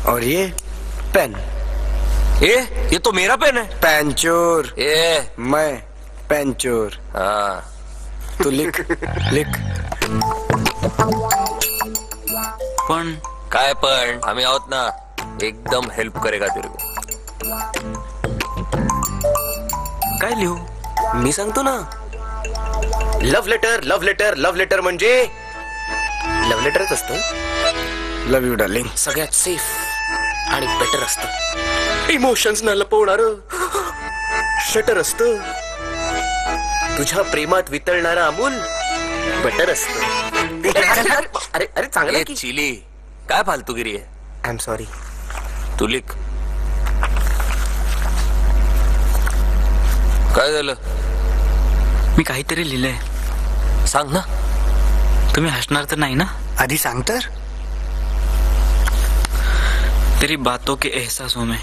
और ये पेन. ये तो मेरा पेन है. पेंचोर. मैं पेंचोर. हाँ तू लिख लिख. पण काय पण आम्ही आहोत ना. एकदम हेल्प करेगा तेरे को. काय लिहू? मी सांगतो ना. Love letter. Love letter. Love letter म्हणजे लव्ह लेटरच असतं. Love you darling. सगळ्यात सेफ आणि बेटर असतं. इमोशन्स न लपवणार शटर असतं. तुझ्या प्रेमात वितळणारा अमूल बटर असतं. अरे अरे चांगलं की. चिली काय फालतूगिरी आहे. I am sorry. तू लिख. काय झालं? मी काहीतरी लिहिलंय. सांग ना. तुम्ही हसणार तर नाही ना? आधी सांग तर. तेरी बातों के एहसासों में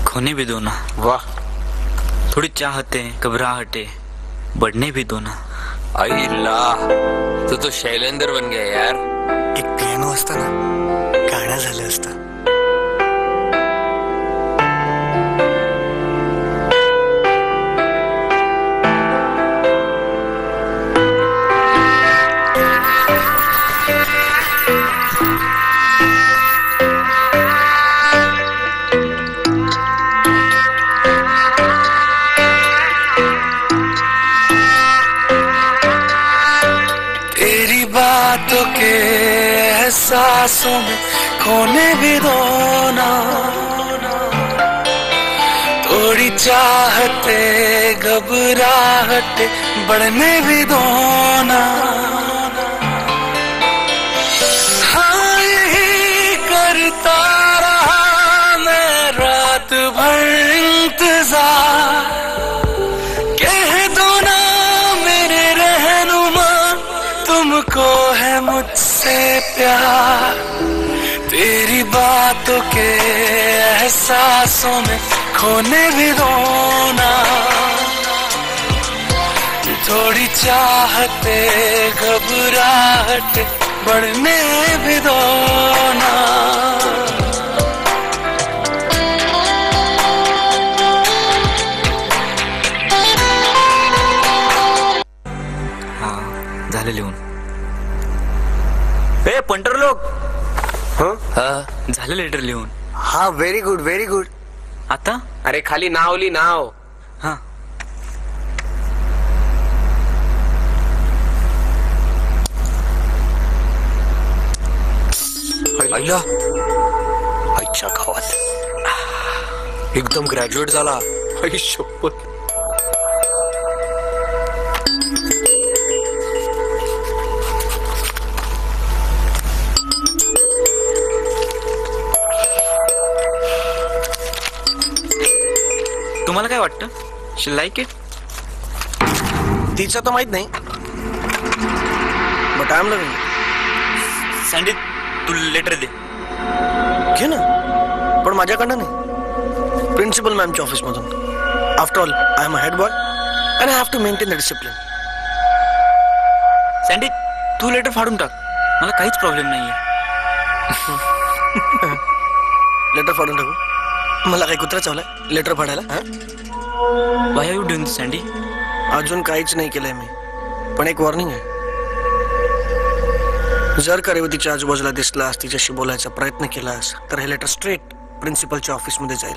खोने भी दो ना. वाह. थोड़ी चाहते घबराहटे बढ़ने भी दो ना. आईला तू तो शैलेंद्र बन गया यार. एक पियानो असता ना गाणं झालं असतं. बातों के एहसासों में खोने भी दो ना. थोड़ी चाहते घबराहटे बढ़ने भी दो ना. हाँ यही करता रहा मैं रात भर इंतजार. कह दो ना मेरे रहनुमा तुमको है मुझसे प्यार. तेरी बातों के एहसासों में खोने भी दो ना. थोड़ी चाहते घबराहट बढ़ने भी दो ना. हा झालं लिहून. ए पंटर लोक. झालं लेटर लिहून. हा व्हेरी गुड व्हेरी गुड. आता अरे खाली नाव लिही नाव. हा आईला आईच्या गावात एकदम ग्रॅज्युएट झाला. आई शपथ. तुम्हाला काय वाटतं? She like it? तिचं तर माहित नाही but I am loving. Sandy तू लेटर दे. घे ना पण माझ्याकडनं नाही. प्रिन्सिपल मॅमच्या ऑफिस मधून. After all I am a head boy and I have to maintain the discipline. Sandy तू लेटर फाडून टाक. मला काहीच प्रॉब्लेम नाहीये. लेटर फाडून टाकू? मला काही कुत्रा चावलाय लेटर फाडायला? Why are you doing this Sandy? अजून काहीच नाही केलंय मी पण एक वॉर्निंग आहे. जर का रेवतीच्या आजूबाजूला दिसलास तिच्याशी बोलायचा प्रयत्न केलास तर हे लेटर स्ट्रेट प्रिन्सिपलच्या ऑफिस मध्ये जाईल.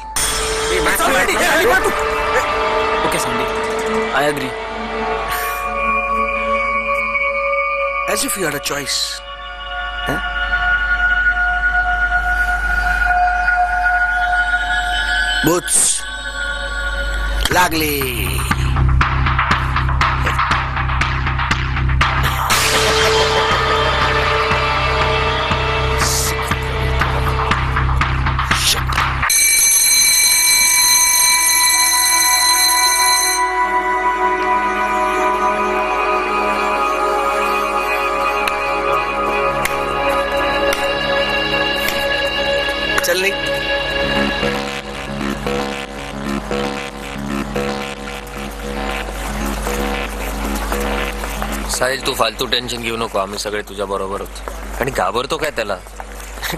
Okay sandy I agree. As if you had a choice. Boots लागले. साहिल तू फालतू टेन्शन घेऊ नको, आम्ही सगळे तुझ्या बरोबर होतो. आणि घाबरतो काय त्याला?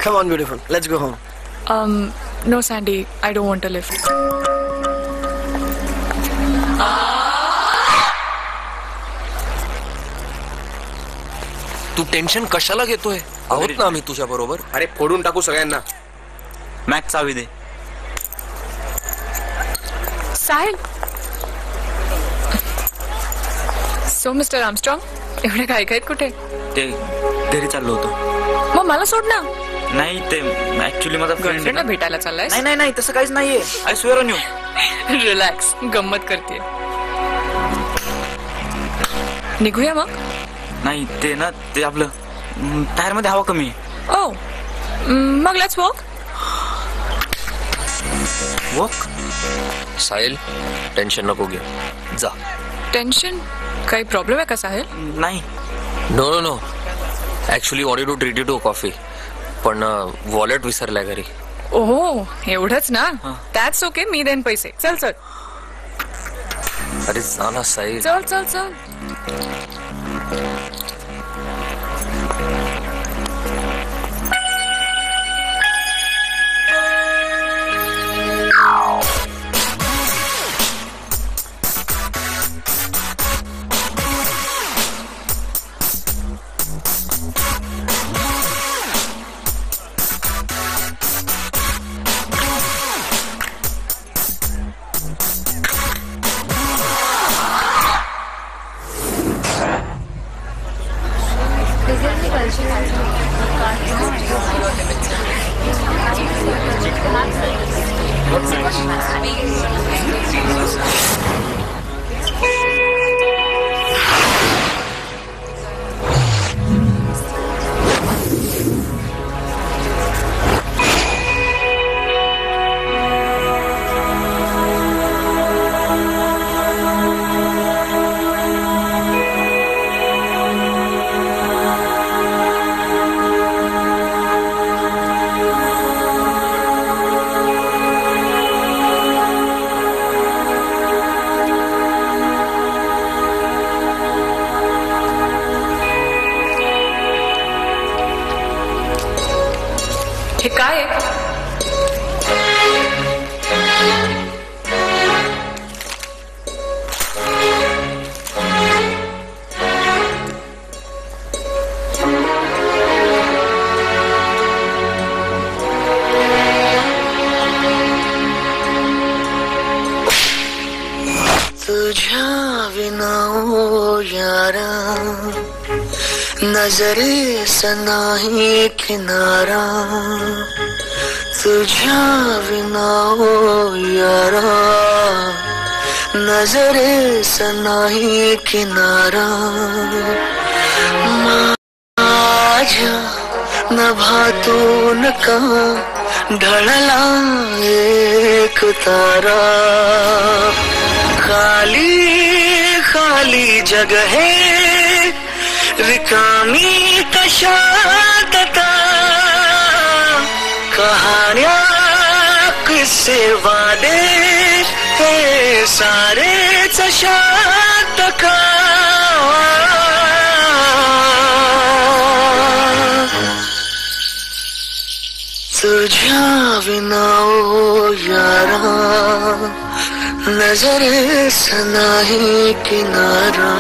Come on, beautiful. Let's go home. No, Sandy, I don't want a lift. तू टेन्शन कशाला घेतोय? आहोत ना आम्ही तुझ्या बरोबर. अरे फोडून टाकू सगळ्यांना. मॅक चावी दे. साहिल. सो मिस्टर आर्मस्ट्रॉंग, एवढे काय काय कुठे? ते घरी चाललो होतो. मग मला सोड ना. नाही ते ऍक्च्युली माझा गर्लफ्रेंडला भेटायला चाललाय? नाही नाही नाही तसं काहीच नाहीये. I swear on you. Relax, गंमत करते. निघूया मग. नाही ते ना ते आपलं टायर मध्ये हवा कमी आहे. ओ मग let's walk. Walk? Sahil tension नको घे, जा. टेन्शन? काही प्रॉब्लेम आहे का साहिल? नाही. No no no, actually wanted to treat you to coffee, पण वॉलेट विसरलाय घरी. ओह एवढंच ना? दॅट्स ओके, मी देईन पैसे. चल चल. अरे जा ना साहिल. चल चल चल. हे काय आहे? तुझ्या विना ओ यारा नजरेस नाही किनारा, तुझ्या विना ओ यारा नजरेस नाही किनारा, माझ्या नभातून का ढळला एक तारा, खाली खाली जग है रिकामी कशात आता, कहाण्या किस्से वादे हे सारेच शात का, तुझ्या विना ओ यारा नजरेस नाही किनारा.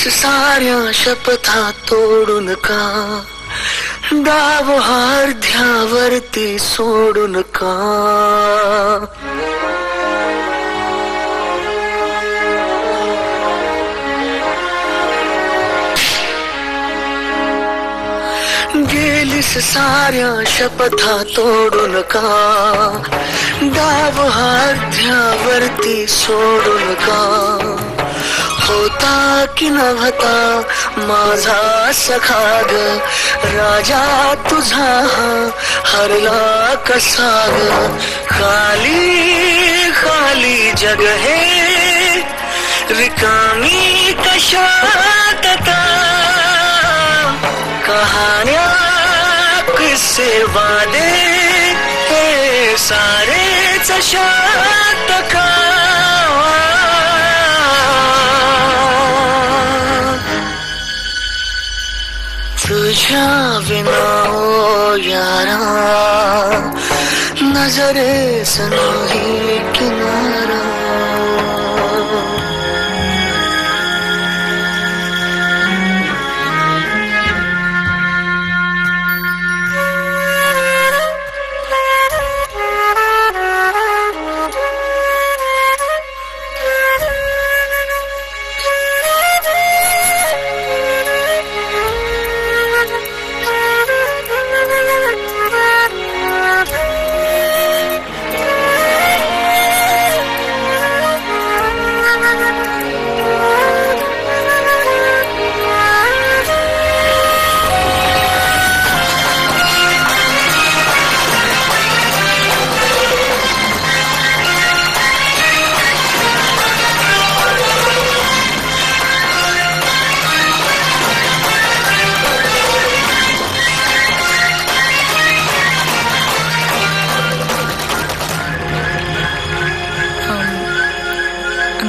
गेलीस साऱ्या शपथा तोडून का, डाव अर्ध्यावरती सोडून का. गेलीस साऱ्या शपथा तोडून का, डाव अर्ध्यावरती सोडून का. होता की नव्हता माझा सखा ग, राजा तुझा हरला कसा ग. खाली खाली जग हे रिकामी कशात आता, कहाण्या किस्से वादे हे सारेच शात का. तुझ्या विना ओ यारा नजरेस नाही किनारा.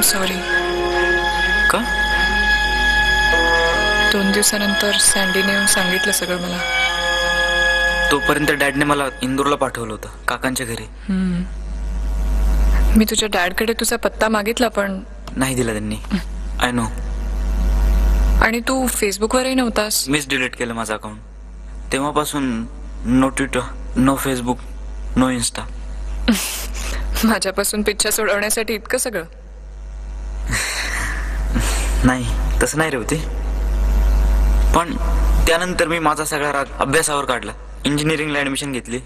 सॉरी. का? 2 दिवसानंतर सँडीने येऊन सांगितलं सगळं मला. तोपर्यंत डॅडने मला इंदूरला पाठवलं होतं काकांच्या घरी. मी तुझ्या डॅडकडे तुझा पत्ता मागितला पण नाही दिला त्यांनी. I know. आणि तू फेसबुकवरही नव्हतास. मीच डिलीट केलं माझं अकाउंट. तेव्हापासून no Twitter, no Facebook, no Insta. माझ्यापासून पिच्छा सोडवण्यासाठी इतकं सगळं. नाही तसं नाही रे होते. पण त्यानंतर मी माझा सगळा राग अभ्यासावर काढला. इंजिनिअरिंगला ऍडमिशन घेतली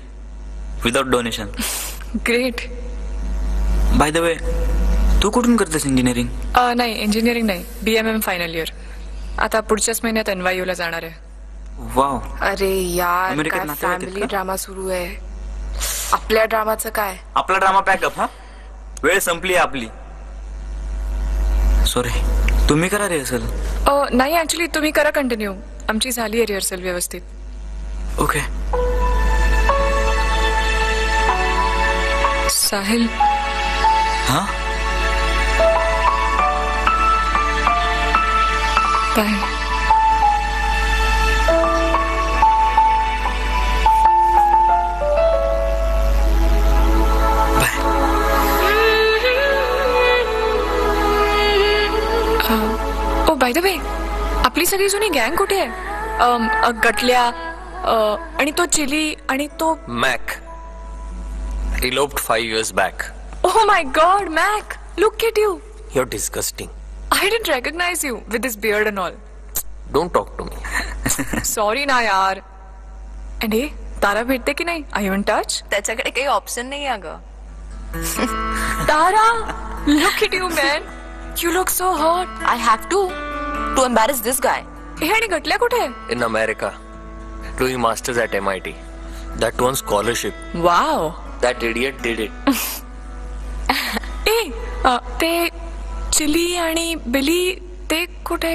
without donation. Great. By the way तू कुठून करतेस इंजिनिअरिंग? नाही इंजिनिअरिंग नाही, BMM फायनल इयर. आता पुढच्याच महिन्यात NYU ला जाणार आहे. वाव. अरे यार अमेरिकेत काय नातेवाईक आहेत फॅमिली का? ड्रामा सुरू आहे. आपल्या ड्रामाचं काय? आपला ड्रामा पॅकअप. हा वेळ संपली आहे आपली. सॉरी. तुम्ही करा रिहर्सल. नाही ऍक्च्युली तुम्ही करा कंटिन्यू. आमची झाली आहे रिहर्सल व्यवस्थित. ओके. साहिल. हा bye. Oh by the way आपली सगळी जुनी गँग कुठे आहे? गटल्या आणि तो चिली आणि तो Mac eloped 5 years back. Oh my god, Mac! Look at you. You're disgusting. I didn't recognize you with this beard and all. Don't talk to me. Sorry ना यार. And hey, तारा भेटते की नाही? Are you in touch? त्याच्याकडे काही option नाही आहे ग. तारा, look at you man. You look so hot. I have to embarrass this guy. हे आणि गटल्या कुठे आहे? In America, doing masters at MIT. That one scholarship. Wow. That idiot did it. ते चिली आणि बिली ते कुठे?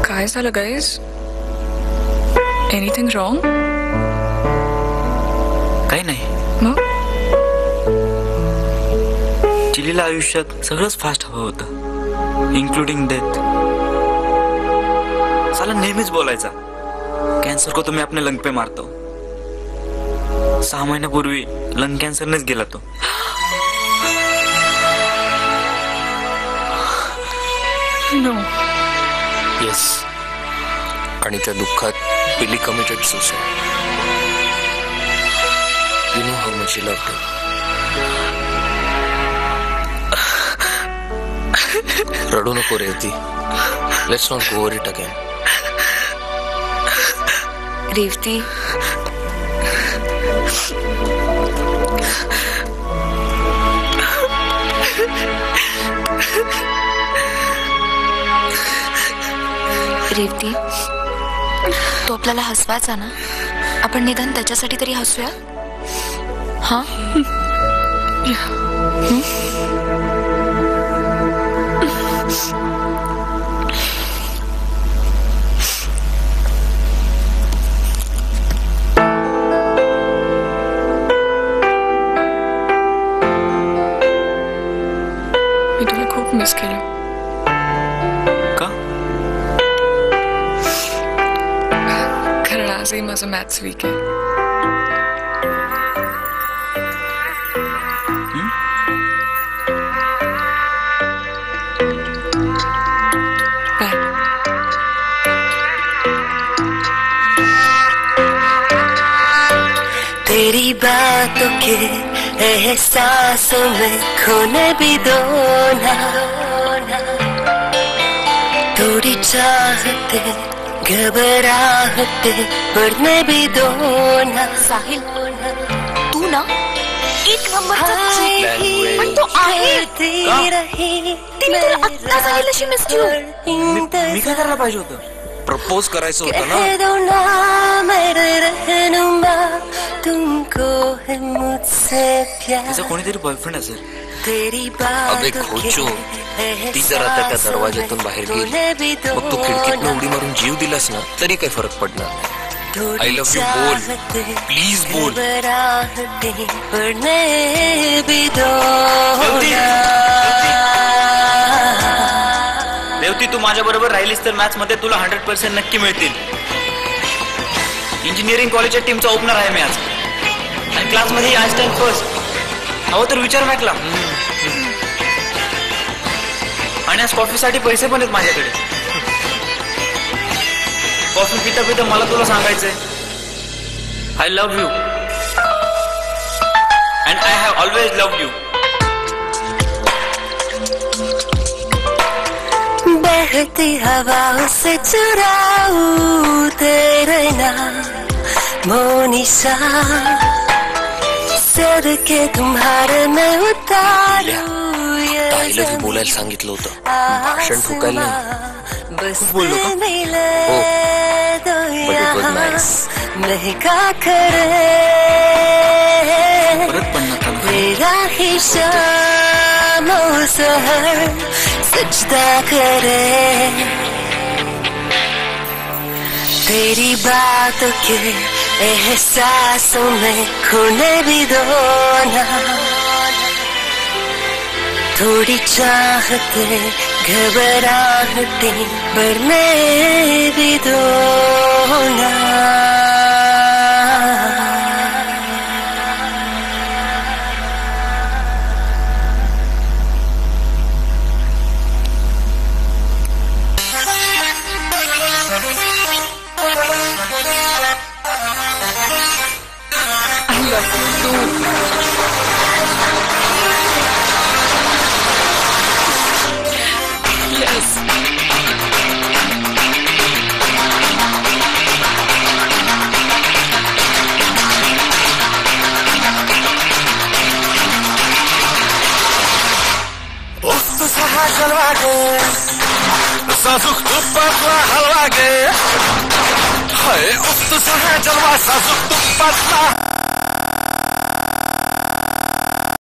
काय झालं गाईस? Anything wrong? काही नाही. मग चिलीला आयुष्यात सगळंच फास्ट हवं होतं, इन्क्लुडिंग डेथ. साला नेहमीच बोलायचा कॅन्सर को तुम्ही अपने लंग पे मारतो. 6 महिन्यापूर्वी लंग कॅन्सरनेच गेला तो. नो. येस. आणि त्या दुःखात Billy committed suicide. You know how much she loved him. रडू नको Revati. Let's not go over it again. Revati, Revati, तो आपल्याला हसवायचा ना. आपण निदान त्याच्यासाठी तरी हसूया. हा. मी तुला खूप मिस केलं. का? कारण आजही माझं मॅथ्स वीक आहे. तेरी बातों के एहसासों में खोने भी दो ना. थोड़ी चाहते घबराहटे बढ़ने भी दो ना. साहिल, तू ना एक नंबरचा चूक. पण तो आहे. तिने तुला आत्ता सांगितलं शी मिस यू. मी काय करायला पाहिजे होतं? प्रपोज करायचं होतं ना. कह दो ना मेरे रहनुमा, तुमको है मुझसे प्यार. तिचा कोणीतरी बॉयफ्रेंड असेल. तेरी अबे खोचो, ती जर आता त्या दरवाज्यातून बाहेर गेली, मग तू खिडकीतनं उडी मारून जीव दिलास ना तरी काही फरक पडणार नाही. I love you. बोल, प्लीज बोल. रेवती, तू माझ्या बरोबर राहिलीस तर मॅथ्स मध्ये तुला 100% नक्की मिळतील. इंजिनिअरिंग कॉलेजच्या टीमचा ओपनर आहे मी आज. आणि क्लासमध्ये आईन्स्टाईन फर्स्ट. हवं तर विचार मॅकला. आणि आज कॉफीसाठी पैसे पण आहेत माझ्याकडे. कॉफी पिता पिता मला तुला सांगायचंय, I love you and I have always love you. बहती हवाओं से चुराऊं तेरे नाम मोनिशा, सर के तुम्हारे में उतारूं. ताईला बी बोलायला सांगितलं होतं, भाषण ठोकायला नाही. बस मिले दो महका करे मेरा ही शाम सहर सजदा करे. तेरी बातों के एहसासों में खोने भी दो ना. थोड़ी चाहते घबराहटे बढ़ने भी दो ना. I love you too. Yes. उस्त सहा जलवा गे, सासुक तुप्पातला हलवा गे. हाय उस्त सहा जलवा सासुक तुप्पातला